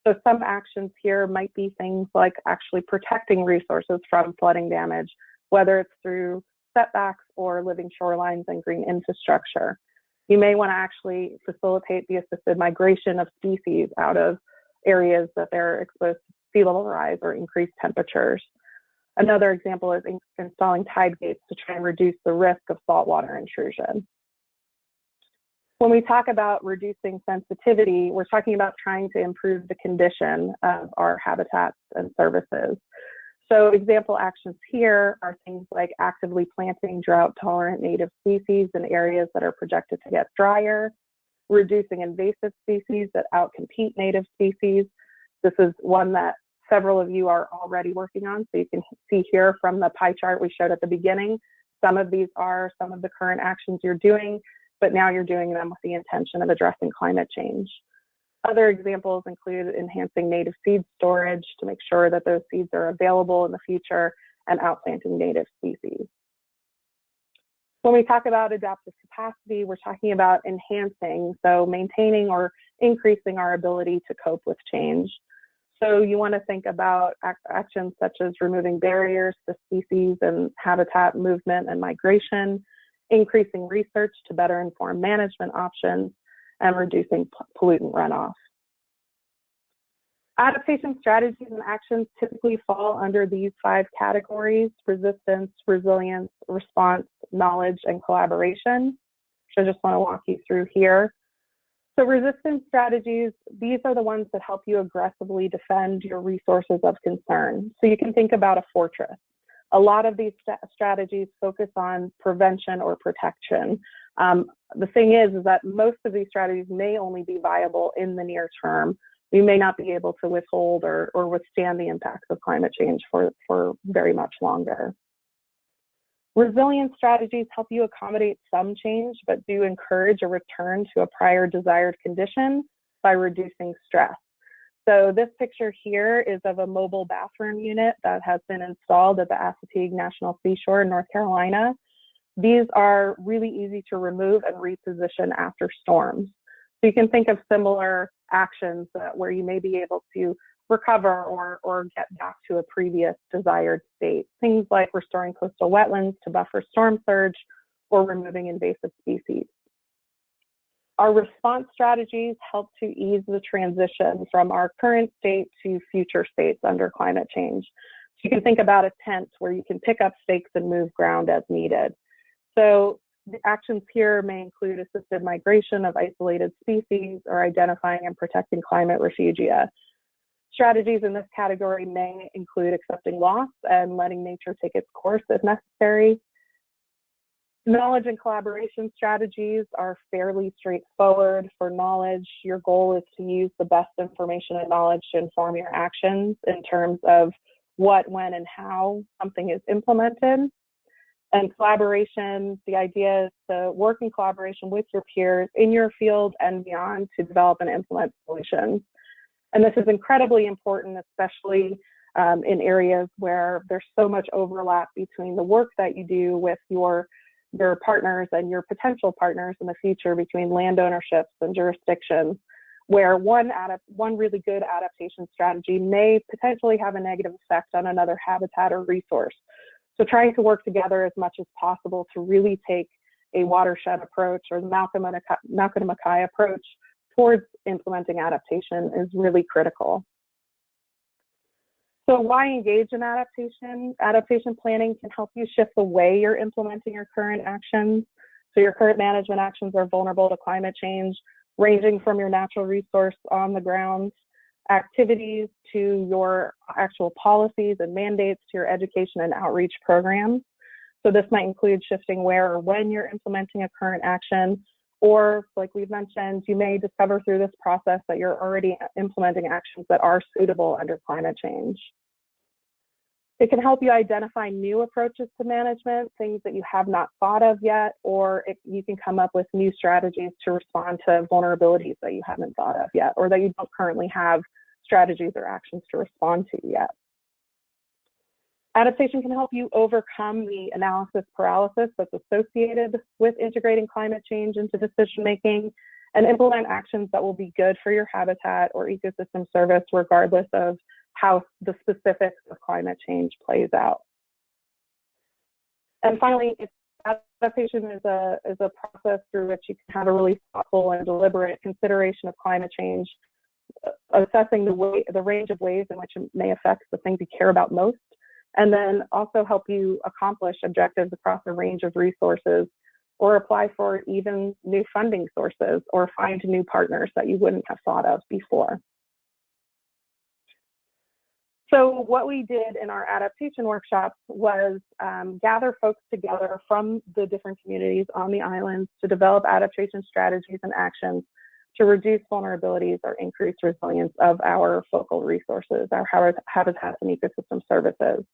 So some actions here might be things like actually protecting resources from flooding damage, whether it's through setbacks or living shorelines and green infrastructure. You may want to actually facilitate the assisted migration of species out of areas that they're exposed to sea level rise or increased temperatures. Another example is installing tide gates to try and reduce the risk of saltwater intrusion. When we talk about reducing sensitivity, we're talking about trying to improve the condition of our habitats and services. So example actions here are things like actively planting drought-tolerant native species in areas that are projected to get drier, reducing invasive species that outcompete native species. This is one that several of you are already working on. So you can see here from the pie chart we showed at the beginning, some of these are some of the current actions you're doing, but now you're doing them with the intention of addressing climate change. Other examples include enhancing native seed storage to make sure that those seeds are available in the future and outplanting native species. When we talk about adaptive capacity, we're talking about enhancing, so maintaining or increasing our ability to cope with change. So you want to think about actions such as removing barriers to species and habitat movement and migration, increasing research to better inform management options, and reducing pollutant runoff. Adaptation strategies and actions typically fall under these 5 categories: resistance, resilience, response, knowledge, and collaboration, which I just want to walk you through here. So resistance strategies, these are the ones that help you aggressively defend your resources of concern. So you can think about a fortress. A lot of these strategies focus on prevention or protection. The thing is that most of these strategies may only be viable in the near term. We may not be able to withhold or withstand the impacts of climate change for very much longer. Resilience strategies help you accommodate some change, but do encourage a return to a prior desired condition by reducing stress. So this picture here is of a mobile bathroom unit that has been installed at the Assateague National Seashore in North Carolina. These are really easy to remove and reposition after storms. So you can think of similar actions where you may be able to recover or get back to a previous desired state. Things like restoring coastal wetlands to buffer storm surge or removing invasive species. Our response strategies help to ease the transition from our current state to future states under climate change. So you can think about a tent where you can pick up stakes and move ground as needed. So the actions here may include assisted migration of isolated species or identifying and protecting climate refugia. Strategies in this category may include accepting loss and letting nature take its course if necessary. Knowledge and collaboration strategies are fairly straightforward. For knowledge, your goal is to use the best information and knowledge to inform your actions in terms of what, when, and how something is implemented. And collaboration, the idea is to work in collaboration with your peers in your field and beyond to develop and implement solutions. And this is incredibly important, especially in areas where there's so much overlap between the work that you do with your partners and your potential partners in the future, between land ownerships and jurisdictions, where one really good adaptation strategy may potentially have a negative effect on another habitat or resource. So trying to work together as much as possible to really take a watershed approach or the Malcolm and Mackay approach towards implementing adaptation is really critical. So why engage in adaptation? Adaptation planning can help you shift the way you're implementing your current actions. So your current management actions are vulnerable to climate change, ranging from your natural resource on the ground activities to your actual policies and mandates to your education and outreach programs. So this might include shifting where or when you're implementing a current action, or like we've mentioned, you may discover through this process that you're already implementing actions that are suitable under climate change. It can help you identify new approaches to management, things that you have not thought of yet, or you can come up with new strategies to respond to vulnerabilities that you haven't thought of yet, or that you don't currently have strategies or actions to respond to yet. Adaptation can help you overcome the analysis paralysis that's associated with integrating climate change into decision making and implement actions that will be good for your habitat or ecosystem service, regardless of how the specifics of climate change plays out. And finally, it's adaptation is a process through which you can have a really thoughtful and deliberate consideration of climate change, assessing the range of ways in which it may affect the things you care about most, and then also help you accomplish objectives across a range of resources, or apply for even new funding sources, or find new partners that you wouldn't have thought of before. So what we did in our adaptation workshops was gather folks together from the different communities on the islands to develop adaptation strategies and actions to reduce vulnerabilities or increase resilience of our focal resources, our habitats and ecosystem services.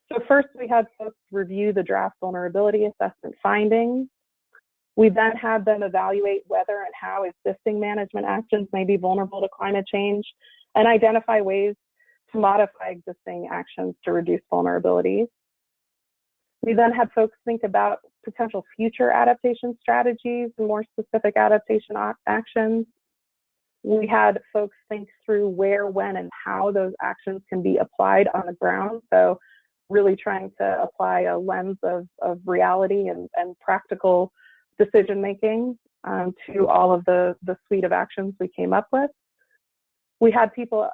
So first, we had folks review the draft vulnerability assessment findings. We then had them evaluate whether and how existing management actions may be vulnerable to climate change, and identify ways to modify existing actions to reduce vulnerabilities. We then had folks think about potential future adaptation strategies and more specific adaptation actions. We had folks think through where, when, and how those actions can be applied on the ground. So really trying to apply a lens of reality and practical decision making to all of the suite of actions we came up with. We had people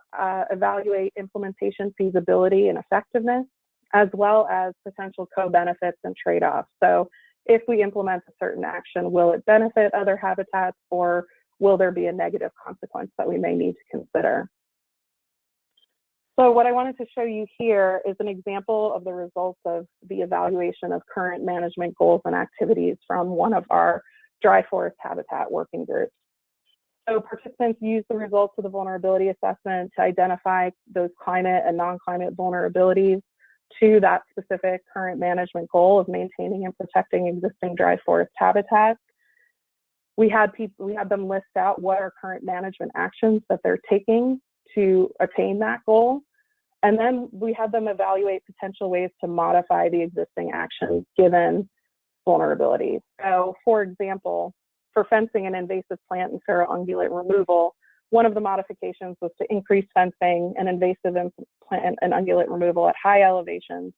evaluate implementation feasibility and effectiveness, as well as potential co-benefits and trade-offs. So if we implement a certain action, will it benefit other habitats, or will there be a negative consequence that we may need to consider? So what I wanted to show you here is an example of the results of the evaluation of current management goals and activities from one of our dry forest habitat working groups. So participants used the results of the vulnerability assessment to identify those climate and non-climate vulnerabilities to that specific current management goal of maintaining and protecting existing dry forest habitats. We had them list out what are current management actions that they're taking to attain that goal. And then we had them evaluate potential ways to modify the existing actions given vulnerabilities. So for example, for fencing and invasive plant and feral ungulate removal, one of the modifications was to increase fencing and invasive plant and ungulate removal at high elevations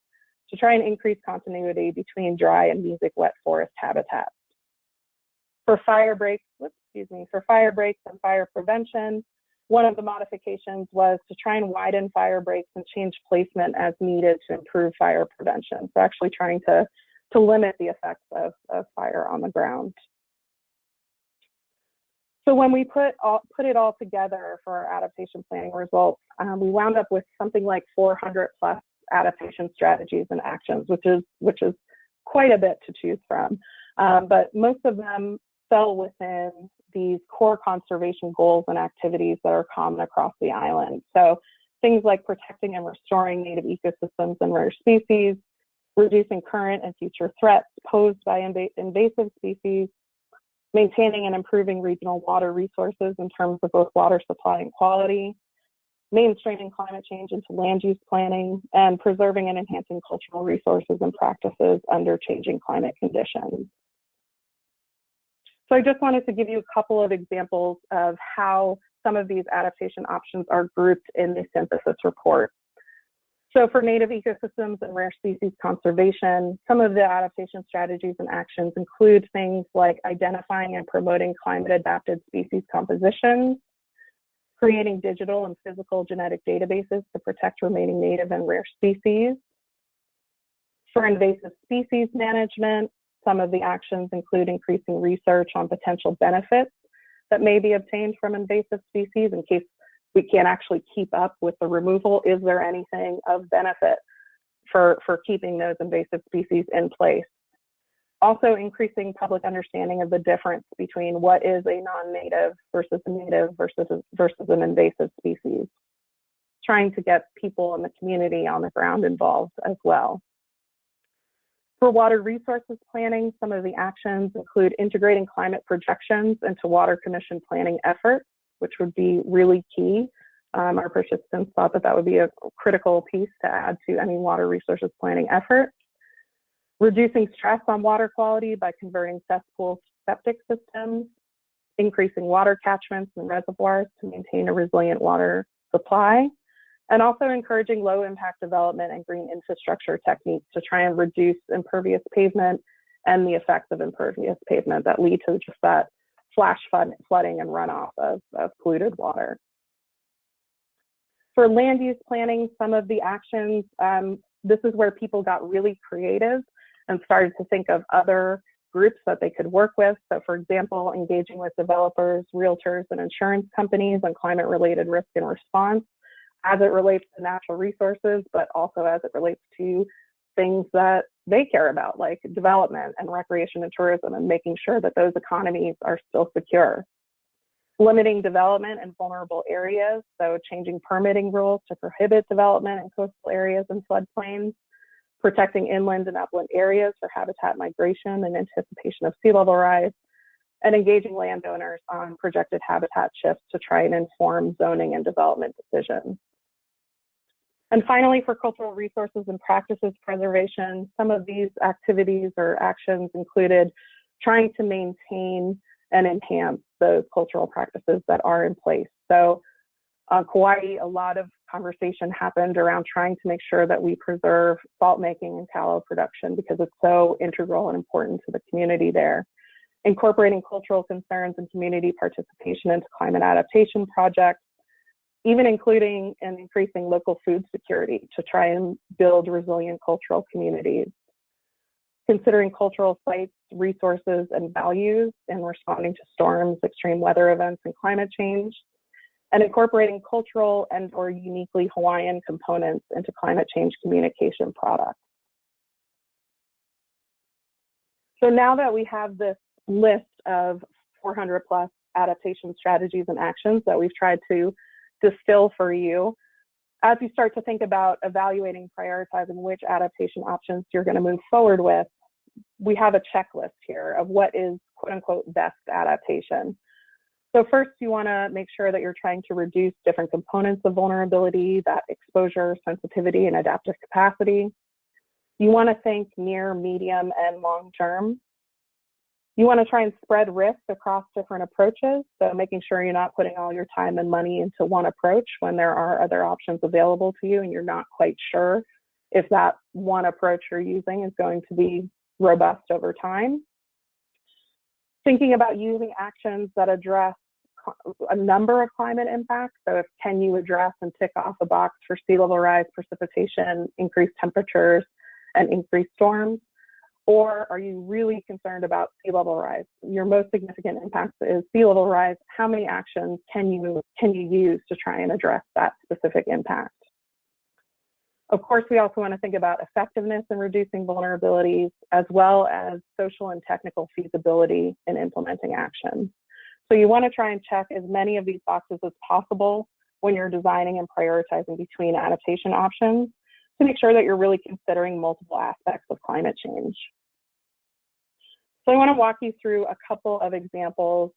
to try and increase continuity between dry and mesic wet forest habitats. For fire breaks and fire prevention, one of the modifications was to try and widen fire breaks and change placement as needed to improve fire prevention. So actually trying to limit the effects of fire on the ground. So when we put it all together for our adaptation planning results, we wound up with something like 400 plus adaptation strategies and actions, which is quite a bit to choose from. But most of them fell within these core conservation goals and activities that are common across the island. So things like protecting and restoring native ecosystems and rare species, reducing current and future threats posed by invasive species, maintaining and improving regional water resources in terms of both water supply and quality, mainstreaming climate change into land use planning, and preserving and enhancing cultural resources and practices under changing climate conditions. So I just wanted to give you a couple of examples of how some of these adaptation options are grouped in the synthesis report. So for native ecosystems and rare species conservation, some of the adaptation strategies and actions include things like identifying and promoting climate adapted species compositions, creating digital and physical genetic databases to protect remaining native and rare species. For invasive species management, some of the actions include increasing research on potential benefits that may be obtained from invasive species in case we can't actually keep up with the removal. Is there anything of benefit for keeping those invasive species in place? Also increasing public understanding of the difference between what is a non-native versus a native versus an invasive species. Trying to get people in the community on the ground involved as well. For water resources planning, some of the actions include integrating climate projections into water commission planning efforts, which would be really key. Our participants thought that would be a critical piece to add to any water resources planning effort. Reducing stress on water quality by converting cesspool septic systems, increasing water catchments and reservoirs to maintain a resilient water supply, and also encouraging low impact development and green infrastructure techniques to try and reduce impervious pavement and the effects of impervious pavement that lead to just that flash flooding and runoff of polluted water. For land use planning, some of the actions, this is where people got really creative and started to think of other groups that they could work with. So for example, engaging with developers, realtors, and insurance companies on climate-related risk and response as it relates to natural resources, but also as it relates to things that they care about, like development and recreation and tourism, and making sure that those economies are still secure. Limiting development in vulnerable areas, so changing permitting rules to prohibit development in coastal areas and floodplains, protecting inland and upland areas for habitat migration in anticipation of sea level rise, and engaging landowners on projected habitat shifts to try and inform zoning and development decisions. And finally, for cultural resources and practices preservation, some of these activities or actions included trying to maintain and enhance those cultural practices that are in place. So on Kauai, a lot of conversation happened around trying to make sure that we preserve salt making and tallow production because it's so integral and important to the community there. Incorporating cultural concerns and community participation into climate adaptation projects, even including and increasing local food security to try and build resilient cultural communities. Considering cultural sites, resources, and values in responding to storms, extreme weather events, and climate change, and incorporating cultural and or uniquely Hawaiian components into climate change communication products. So now that we have this list of 400 plus adaptation strategies and actions that we've tried to distill for you, as you start to think about evaluating, prioritizing which adaptation options you're going to move forward with, we have a checklist here of what is quote unquote best adaptation. So first, you want to make sure that you're trying to reduce different components of vulnerability, that exposure, sensitivity, and adaptive capacity. You want to think near, medium, and long term. You want to try and spread risk across different approaches, so making sure you're not putting all your time and money into one approach when there are other options available to you and you're not quite sure if that one approach you're using is going to be robust over time. Thinking about using actions that address a number of climate impacts. So can you address and tick off a box for sea level rise, precipitation, increased temperatures, and increased storms? Or are you really concerned about sea level rise? Your most significant impact is sea level rise. How many actions can you use to try and address that specific impact? Of course, we also want to think about effectiveness in reducing vulnerabilities, as well as social and technical feasibility in implementing action. So you want to try and check as many of these boxes as possible when you're designing and prioritizing between adaptation options to make sure that you're really considering multiple aspects of climate change. So I want to walk you through a couple of examples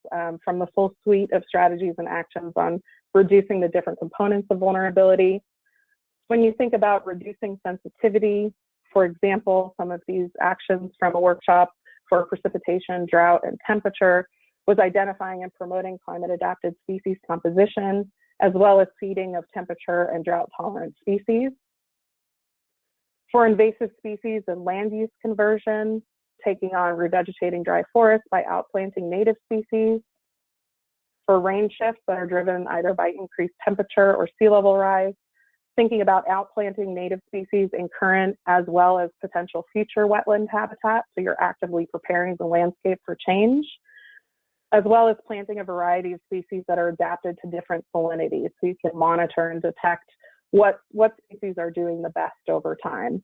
from the full suite of strategies and actions on reducing the different components of vulnerability. When you think about reducing sensitivity, for example, some of these actions from a workshop for precipitation, drought, and temperature was identifying and promoting climate-adapted species composition, as well as seeding of temperature and drought-tolerant species. For invasive species and land use conversion, taking on revegetating dry forests by outplanting native species. For rain shifts that are driven either by increased temperature or sea level rise, thinking about outplanting native species in current as well as potential future wetland habitat, so you're actively preparing the landscape for change, as well as planting a variety of species that are adapted to different salinities, so you can monitor and detect what species are doing the best over time.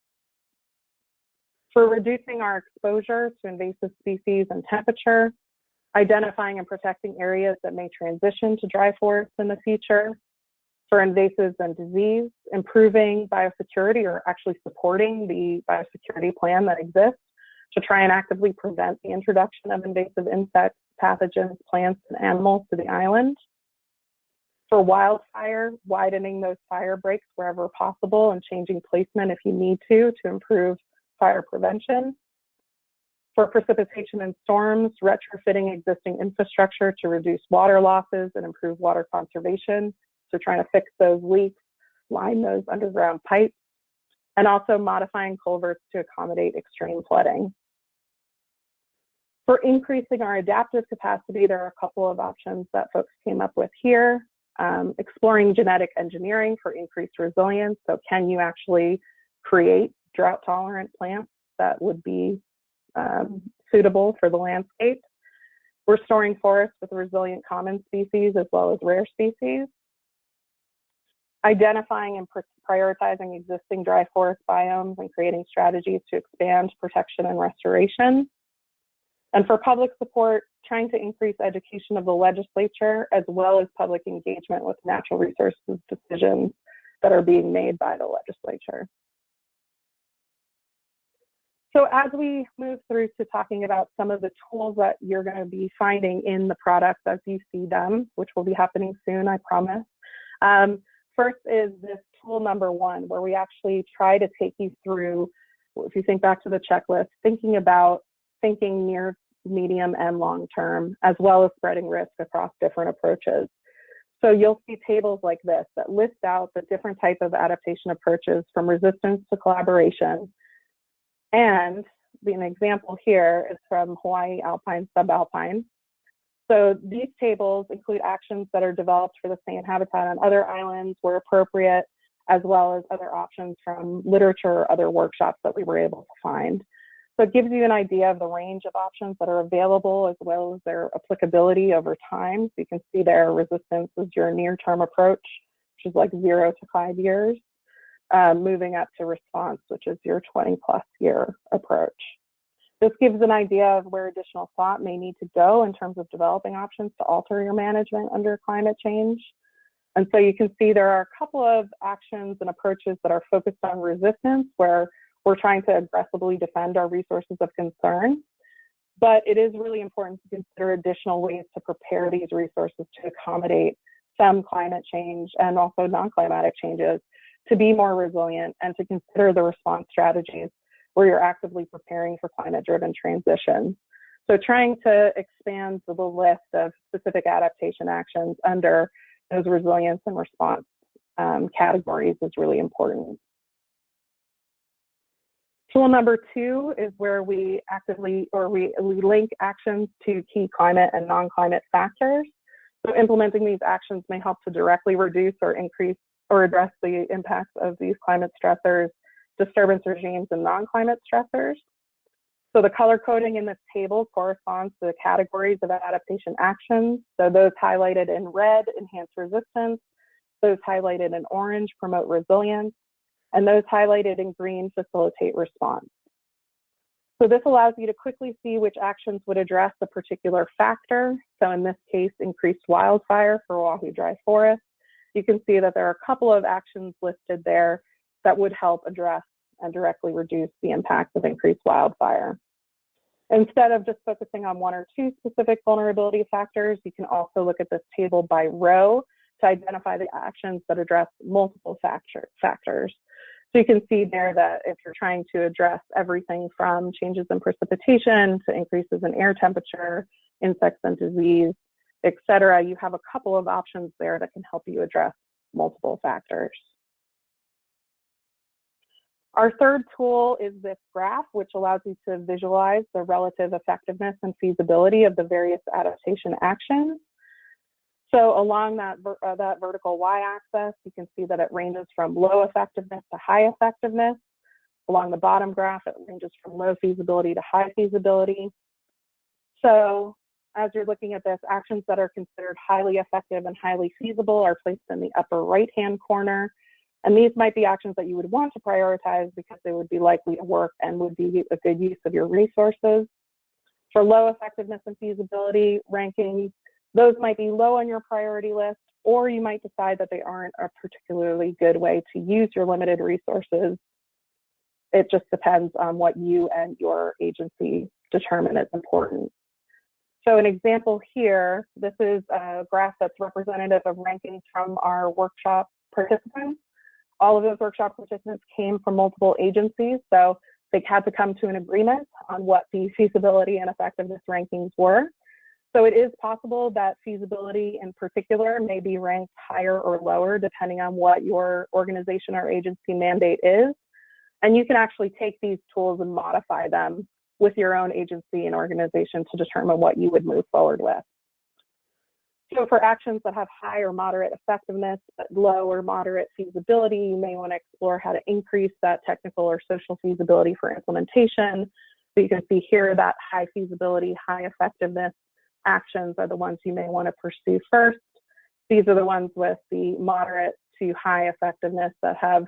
For reducing our exposure to invasive species and temperature, identifying and protecting areas that may transition to dry forests in the future. For invasives and disease, improving biosecurity or actually supporting the biosecurity plan that exists to try and actively prevent the introduction of invasive insects, pathogens, plants, and animals to the island. For wildfire, widening those fire breaks wherever possible and changing placement if you need to improve fire prevention. For precipitation and storms, retrofitting existing infrastructure to reduce water losses and improve water conservation. So trying to fix those leaks, line those underground pipes, and also modifying culverts to accommodate extreme flooding. For increasing our adaptive capacity, there are a couple of options that folks came up with here. Exploring genetic engineering for increased resilience. So can you actually create drought-tolerant plants that would be suitable for the landscape? Restoring forests with resilient common species as well as rare species. Identifying and prioritizing existing dry forest biomes and creating strategies to expand protection and restoration. And for public support, trying to increase education of the legislature as well as public engagement with natural resources decisions that are being made by the legislature. So as we move through to talking about some of the tools that you're going to be finding in the products as you see them, which will be happening soon, I promise. First is this tool number 1, where we actually try to take you through, if you think back to the checklist, thinking near, medium, and long term, as well as spreading risk across different approaches. So you'll see tables like this that list out the different types of adaptation approaches from resistance to collaboration. And an example here is from Hawaii alpine subalpine. So these tables include actions that are developed for the same habitat on other islands where appropriate, as well as other options from literature or other workshops that we were able to find. So it gives you an idea of the range of options that are available as well as their applicability over time. So you can see there resistance is your near-term approach, which is like 0 to 5 years, moving up to response, which is your 20+ year approach. This gives an idea of where additional thought may need to go in terms of developing options to alter your management under climate change. And so you can see there are a couple of actions and approaches that are focused on resistance, where we're trying to aggressively defend our resources of concern. But it is really important to consider additional ways to prepare these resources to accommodate some climate change and also non-climatic changes to be more resilient, and to consider the response strategies where you're actively preparing for climate-driven transition. So trying to expand the list of specific adaptation actions under those resilience and response categories is really important. Tool number 2 is where we link actions to key climate and non-climate factors. So implementing these actions may help to directly reduce or increase or address the impacts of these climate stressors, disturbance regimes, and non-climate stressors. So the color coding in this table corresponds to the categories of adaptation actions. So those highlighted in red enhance resistance, those highlighted in orange promote resilience, and those highlighted in green facilitate response. So this allows you to quickly see which actions would address a particular factor. So in this case, increased wildfire for Oahu dry forest. You can see that there are a couple of actions listed there that would help address and directly reduce the impact of increased wildfire. Instead of just focusing on 1 or 2 specific vulnerability factors, you can also look at this table by row to identify the actions that address multiple factors. So you can see there that if you're trying to address everything from changes in precipitation to increases in air temperature, insects and disease, etc., you have a couple of options there that can help you address multiple factors. Our third tool is this graph, which allows you to visualize the relative effectiveness and feasibility of the various adaptation actions. So along that vertical y-axis, you can see that it ranges from low effectiveness to high effectiveness. Along the bottom graph, it ranges from low feasibility to high feasibility. So as you're looking at this, actions that are considered highly effective and highly feasible are placed in the upper right-hand corner. And these might be actions that you would want to prioritize because they would be likely to work and would be a good use of your resources. For low effectiveness and feasibility rankings, those might be low on your priority list, or you might decide that they aren't a particularly good way to use your limited resources. It just depends on what you and your agency determine is important. So an example here, this is a graph that's representative of rankings from our workshop participants. All of those workshop participants came from multiple agencies, so they had to come to an agreement on what the feasibility and effectiveness rankings were. So it is possible that feasibility in particular may be ranked higher or lower depending on what your organization or agency mandate is. And you can actually take these tools and modify them with your own agency and organization to determine what you would move forward with. So for actions that have high or moderate effectiveness, but low or moderate feasibility, you may want to explore how to increase that technical or social feasibility for implementation. So you can see here that high feasibility, high effectiveness actions are the ones you may want to pursue first. These are the ones with the moderate to high effectiveness that have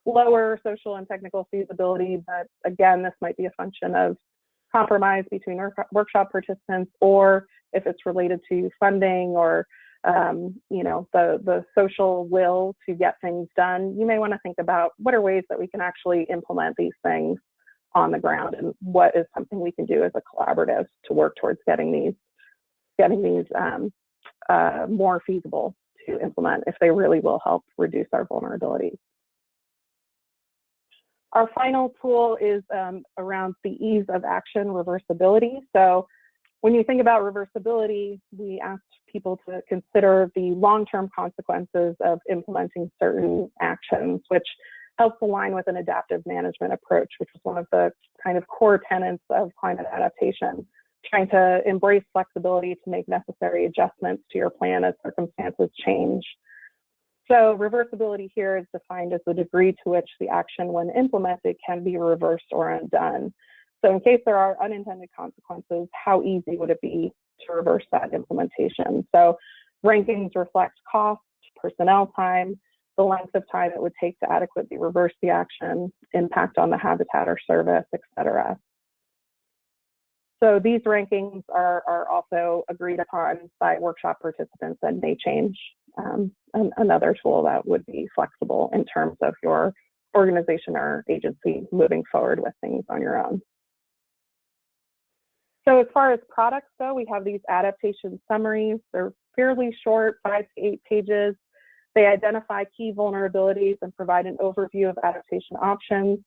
lower social and technical feasibility, but again, this might be a function of compromise between workshop participants, or if it's related to funding or the social will to get things done, you may want to think about what are ways that we can actually implement these things on the ground, and what is something we can do as a collaborative to work towards getting these more feasible to implement if they really will help reduce our vulnerabilities. Our final tool is around the ease of action, reversibility. So when you think about reversibility, we asked people to consider the long-term consequences of implementing certain actions, which helps align with an adaptive management approach, which is one of the kind of core tenets of climate adaptation, trying to embrace flexibility to make necessary adjustments to your plan as circumstances change. So reversibility here is defined as the degree to which the action, when implemented, can be reversed or undone. So in case there are unintended consequences, how easy would it be to reverse that implementation? So rankings reflect cost, personnel time, the length of time it would take to adequately reverse the action, impact on the habitat or service, et cetera. So these rankings are also agreed upon by workshop participants and may change. Another tool that would be flexible in terms of your organization or agency moving forward with things on your own. So as far as products go, we have these adaptation summaries. They're fairly short, 5 to 8 pages. They identify key vulnerabilities and provide an overview of adaptation options.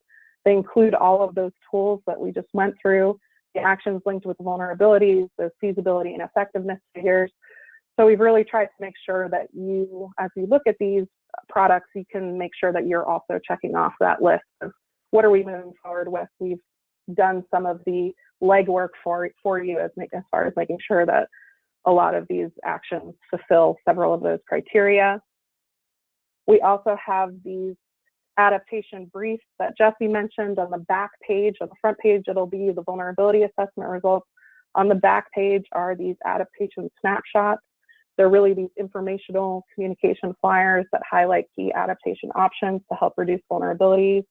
They include all of those tools that we just went through, the actions linked with vulnerabilities, the feasibility and effectiveness figures. So we've really tried to make sure that you, as you look at these products, you can make sure that you're also checking off that list of what are we moving forward with. We've done some of the legwork for you as far as making sure that a lot of these actions fulfill several of those criteria. We also have these adaptation briefs that Jesse mentioned on the back page. On the front page, it'll be the vulnerability assessment results. On the back page are these adaptation snapshots. They're really these informational communication flyers that highlight key adaptation options to help reduce vulnerabilities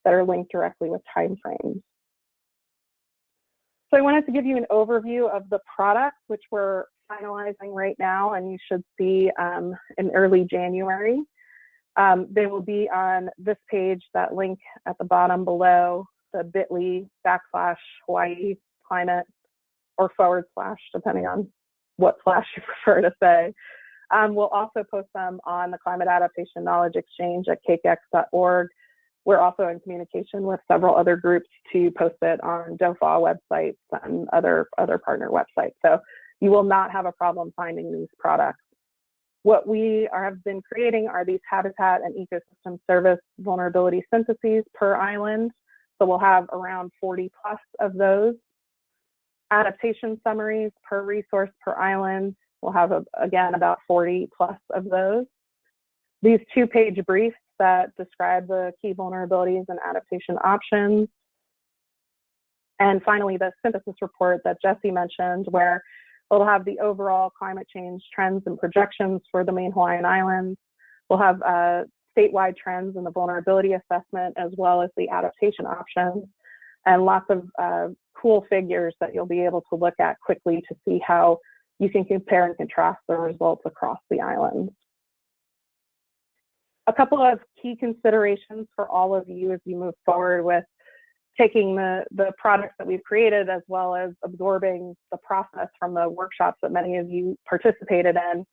that are linked directly with timeframes. So I wanted to give you an overview of the products, which we're finalizing right now, and you should see in early January. They will be on this page, that link at the bottom below, the bit.ly/Hawaii climate, or / depending on what slash you prefer to say. We'll also post them on the Climate Adaptation Knowledge Exchange at cakex.org. We're also in communication with several other groups to post it on DOFA websites and other partner websites. So you will not have a problem finding these products. What we have been creating are these habitat and ecosystem service vulnerability syntheses per island. So we'll have around 40 plus of those. Adaptation summaries per resource per island. We'll have, again, about 40 plus of those. These 2-page briefs that describe the key vulnerabilities and adaptation options. And finally, the synthesis report that Jesse mentioned, where it'll have the overall climate change trends and projections for the main Hawaiian Islands. We'll have statewide trends in the vulnerability assessment, as well as the adaptation options, and lots of cool figures that you'll be able to look at quickly to see how you can compare and contrast the results across the islands. A couple of key considerations for all of you as you move forward with taking the products that we've created, as well as absorbing the process from the workshops that many of you participated in,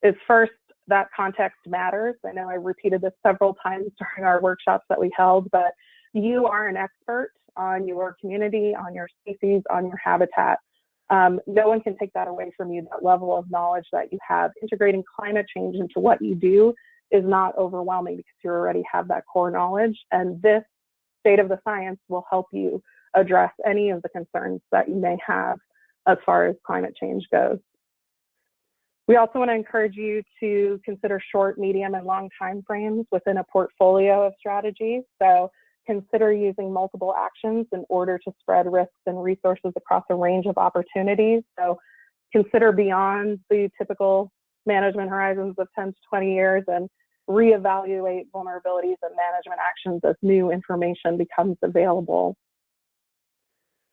is first, that context matters. I know I repeated this several times during our workshops that we held, but you are an expert on your community, on your species, on your habitat. No one can take that away from you, that level of knowledge that you have. Integrating climate change into what you do is not overwhelming because you already have that core knowledge, and this state of the science will help you address any of the concerns that you may have as far as climate change goes. We also want to encourage you to consider short, medium, and long time frames within a portfolio of strategies. So consider using multiple actions in order to spread risks and resources across a range of opportunities. So consider beyond the typical management horizons of 10 to 20 years and reevaluate vulnerabilities and management actions as new information becomes available.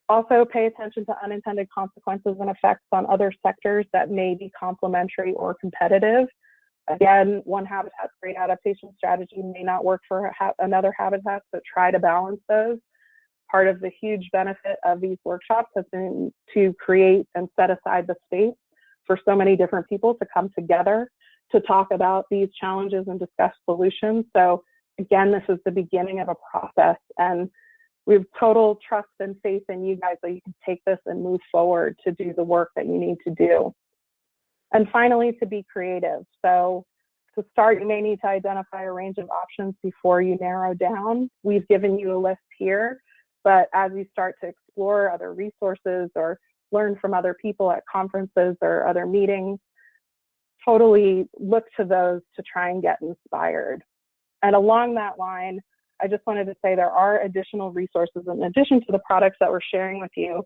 Also, pay attention to unintended consequences and effects on other sectors that may be complementary or competitive. Again, one habitat's great adaptation strategy may not work for another habitat, so try to balance those. Part of the huge benefit of these workshops has been to create and set aside the space for so many different people to come together to talk about these challenges and discuss solutions. So again, this is the beginning of a process, and we have total trust and faith in you guys that you can take this and move forward to do the work that you need to do. And finally, to be creative. So to start, you may need to identify a range of options before you narrow down. We've given you a list here, but as you start to explore other resources or learn from other people at conferences or other meetings, totally look to those to try and get inspired. And along that line, I just wanted to say there are additional resources in addition to the products that we're sharing with you.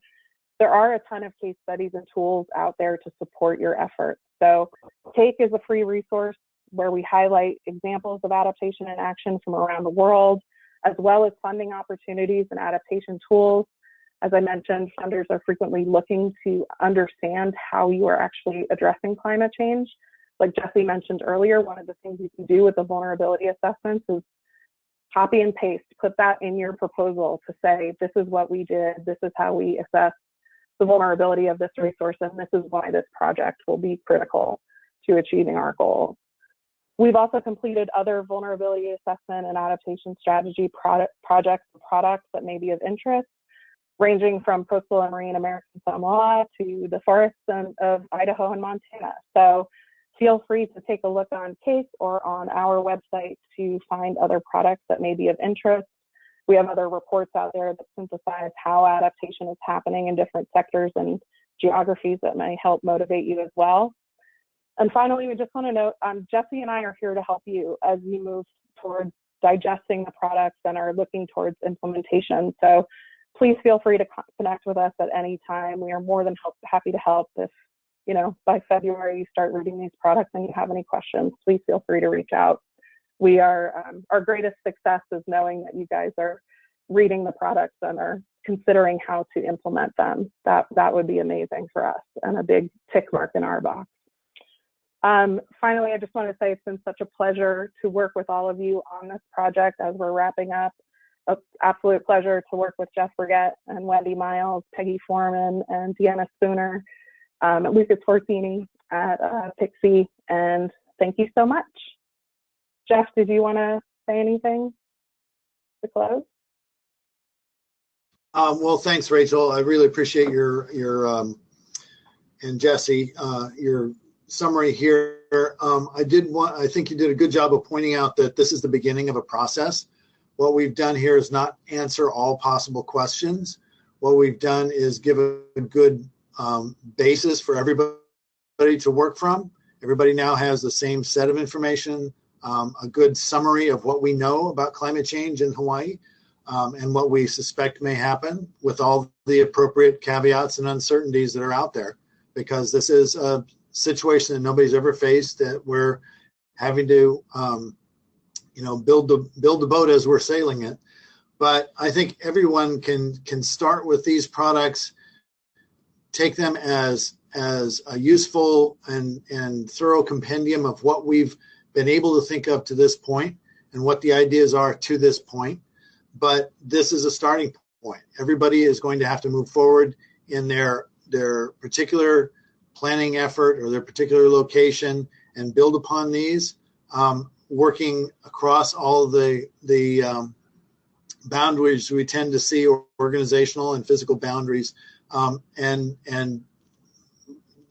There are a ton of case studies and tools out there to support your efforts. So TAKE is a free resource where we highlight examples of adaptation in action from around the world, as well as funding opportunities and adaptation tools. As I mentioned, funders are frequently looking to understand how you are actually addressing climate change. Like Jesse mentioned earlier, one of the things you can do with the vulnerability assessments is copy and paste, put that in your proposal to say, this is what we did, this is how we assess the vulnerability of this resource, and this is why this project will be critical to achieving our goals. We've also completed other vulnerability assessment and adaptation strategy projects and products that may be of interest, ranging from coastal and marine American Samoa to the forests of Idaho and Montana. So feel free to take a look on CASE or on our website to find other products that may be of interest. We have other reports out there that synthesize how adaptation is happening in different sectors and geographies that may help motivate you as well. And finally, we just want to note, Jesse and I are here to help you as you move towards digesting the products and are looking towards implementation. So please feel free to connect with us at any time. We are more than happy to help. If, by February you start reading these products and you have any questions, please feel free to reach out. We are, our greatest success is knowing that you guys are reading the products and are considering how to implement them. That would be amazing for us and a big tick mark in our box. Finally, I just want to say it's been such a pleasure to work with all of you on this project as we're wrapping up. It's an absolute pleasure to work with Jeff Burgett and Wendy Miles, Peggy Foreman, and Deanna Spooner, Lucas Forcini at Pixie, and thank you so much. Jeff, did you want to say anything to close? Well, thanks, Rachel. I really appreciate your and Jesse, your summary here. I think you did a good job of pointing out that this is the beginning of a process. What we've done here is not answer all possible questions. What we've done is give a good basis for everybody to work from. Everybody now has the same set of information, a good summary of what we know about climate change in Hawaii, and what we suspect may happen with all the appropriate caveats and uncertainties that are out there, because this is a situation that nobody's ever faced, that we're having to build the boat as we're sailing it. But I think everyone can start with these products, take them as a useful and thorough compendium of what we've been able to think of to this point and what the ideas are to this point. But this is a starting point. Everybody is going to have to move forward in their particular planning effort or their particular location and build upon these, working across all the boundaries we tend to see, organizational and physical boundaries, and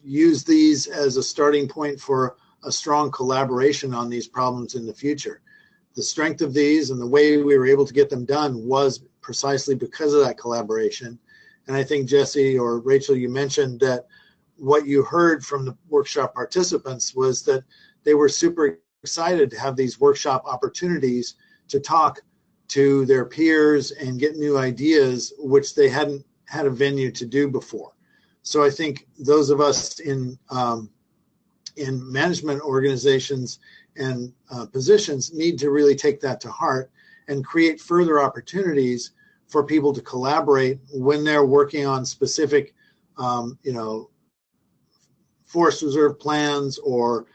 use these as a starting point for a strong collaboration on these problems in the future. The strength of these and the way we were able to get them done was precisely because of that collaboration. And I think Jesse or Rachel, you mentioned that what you heard from the workshop participants was that they were super excited to have these workshop opportunities to talk to their peers and get new ideas, which they hadn't had a venue to do before. So I think those of us in management organizations and positions need to really take that to heart and create further opportunities for people to collaborate when they're working on specific, forest reserve plans or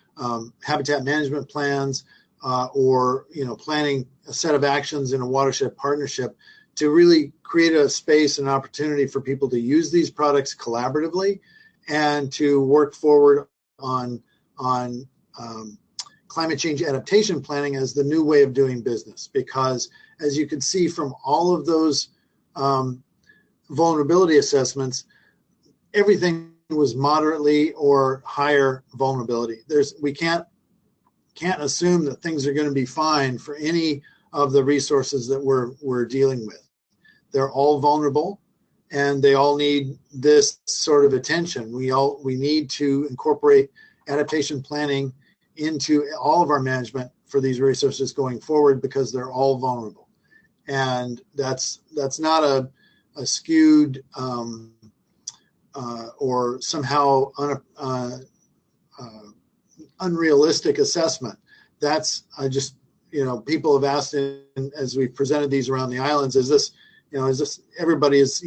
habitat management plans, or planning a set of actions in a watershed partnership, to really create a space and opportunity for people to use these products collaboratively and to work forward on climate change adaptation planning as the new way of doing business. Because as you can see from all of those vulnerability assessments, everything was moderately or higher vulnerability. We can't assume that things are going to be fine for any of the resources that we're dealing with. They're all vulnerable, and they all need this sort of attention. We need to incorporate adaptation planning into all of our management for these resources going forward, because they're all vulnerable. And that's not a skewed or somehow unrealistic assessment. That's people have asked, as we've presented these around the islands, is this everybody is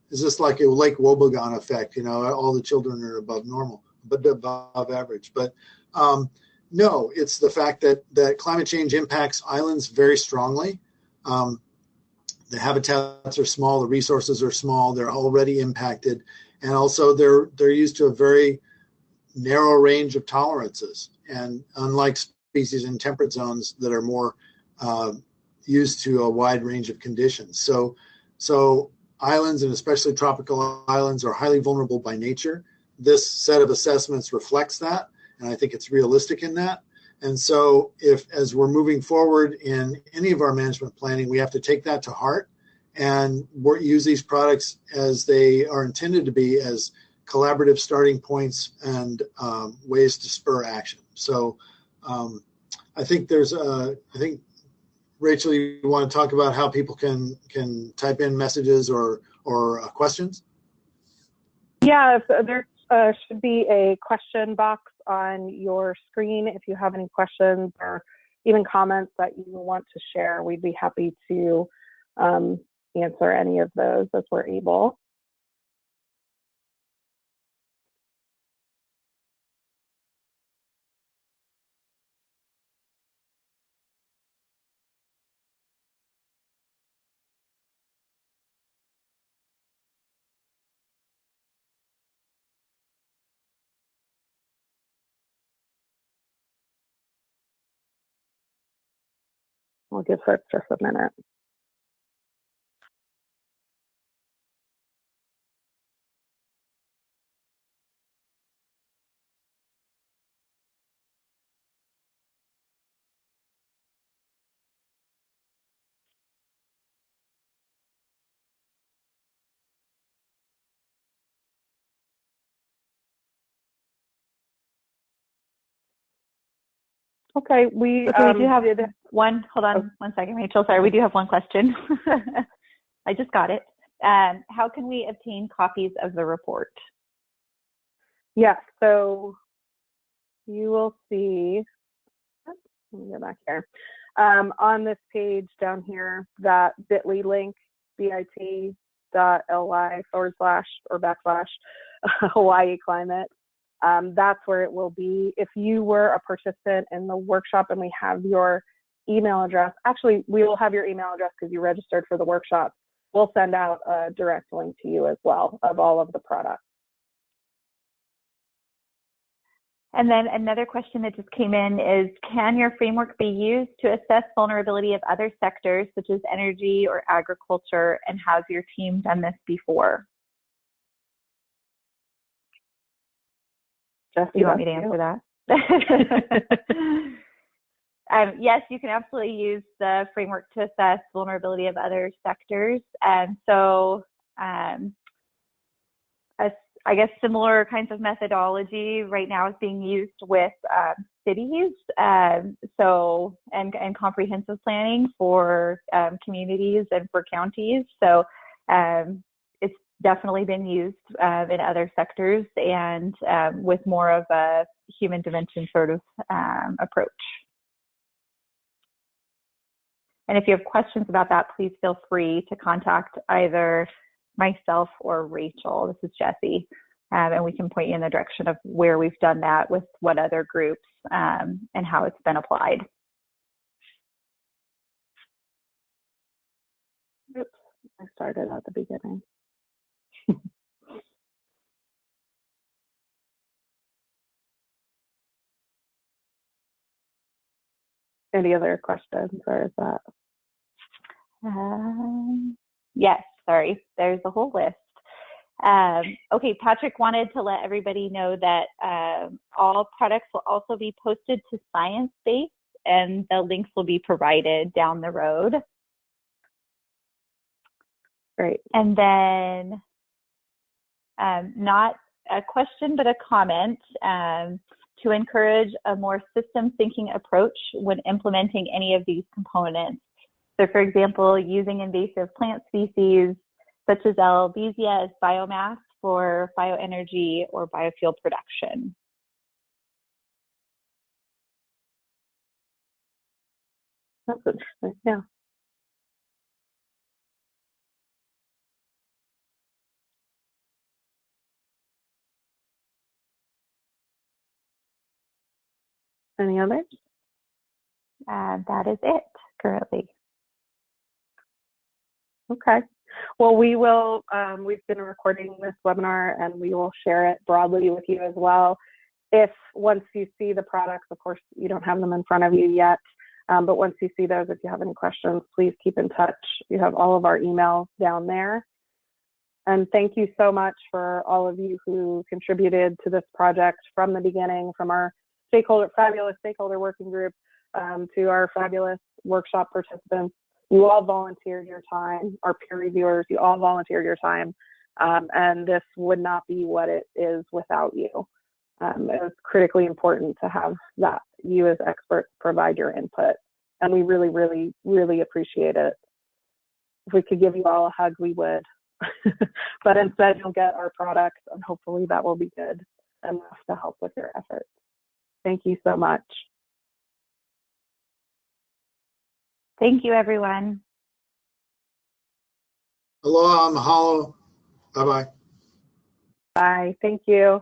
this like a Lake Wobegon effect? All the children are above normal, but above average. But no, it's the fact that climate change impacts islands very strongly. The habitats are small, the resources are small, they're already impacted, and also they're used to a very narrow range of tolerances. And unlike species in temperate zones that are more used to a wide range of conditions. So islands, and especially tropical islands, are highly vulnerable by nature. This set of assessments reflects that, and I think it's realistic in that. And so as we're moving forward in any of our management planning, we have to take that to heart and use these products as they are intended to be, as collaborative starting points and ways to spur action. So I think Rachel, you want to talk about how people can type in messages or questions? Yeah, there should be a question box on your screen. If you have any questions or even comments that you want to share, we'd be happy to answer any of those as we're able. We'll give folks just a minute. Okay, we do have one. Hold on 1 second, Rachel. Sorry, we do have one question. I just got it. How can we obtain copies of the report? Yes, so you will see, let me go back here, on this page down here, that bit.ly link, bit.ly//Hawaii climate. That's where it will be. If you were a participant in the workshop and we have your email address, actually, we will have your email address because you registered for the workshop. We'll send out a direct link to you as well of all of the products. And then another question that just came in is, can your framework be used to assess vulnerability of other sectors such as energy or agriculture, and has your team done this before? Jesse, do you want me to answer that? Yes, you can absolutely use the framework to assess vulnerability of other sectors. I guess similar kinds of methodology right now is being used with cities, and comprehensive planning for communities and for counties. So it's definitely been used in other sectors, and with more of a human dimension sort of approach. And if you have questions about that, please feel free to contact either myself or Rachel. This is Jessie, and we can point you in the direction of where we've done that with what other groups and how it's been applied. Oops, I started at the beginning. Any other questions, or is that? Yes, sorry, there's a whole list. Okay, Patrick wanted to let everybody know that all products will also be posted to Sciencebase, and the links will be provided down the road. Great. And then, not a question, but a comment, to encourage a more system thinking approach when implementing any of these components. So for example, using invasive plant species such as Albizia as biomass for bioenergy or biofuel production. That's interesting, yeah. Any others? That is it currently. Okay. Well, we will, we've been recording this webinar and we will share it broadly with you as well. If once you see the products, of course, you don't have them in front of you yet, but once you see those, if you have any questions, please keep in touch. You have all of our emails down there. And thank you so much for all of you who contributed to this project from the beginning, from our fabulous stakeholder working group to our fabulous workshop participants. You all volunteered your time, our peer reviewers, you all volunteered your time, and this would not be what it is without you. It was critically important to have that you as experts provide your input, and we really, really, really appreciate it. If we could give you all a hug, we would. But instead, you'll get our products, and hopefully that will be good enough to help with your efforts. Thank you so much. Thank you, everyone. Aloha, mahalo. Bye-bye. Bye. Thank you.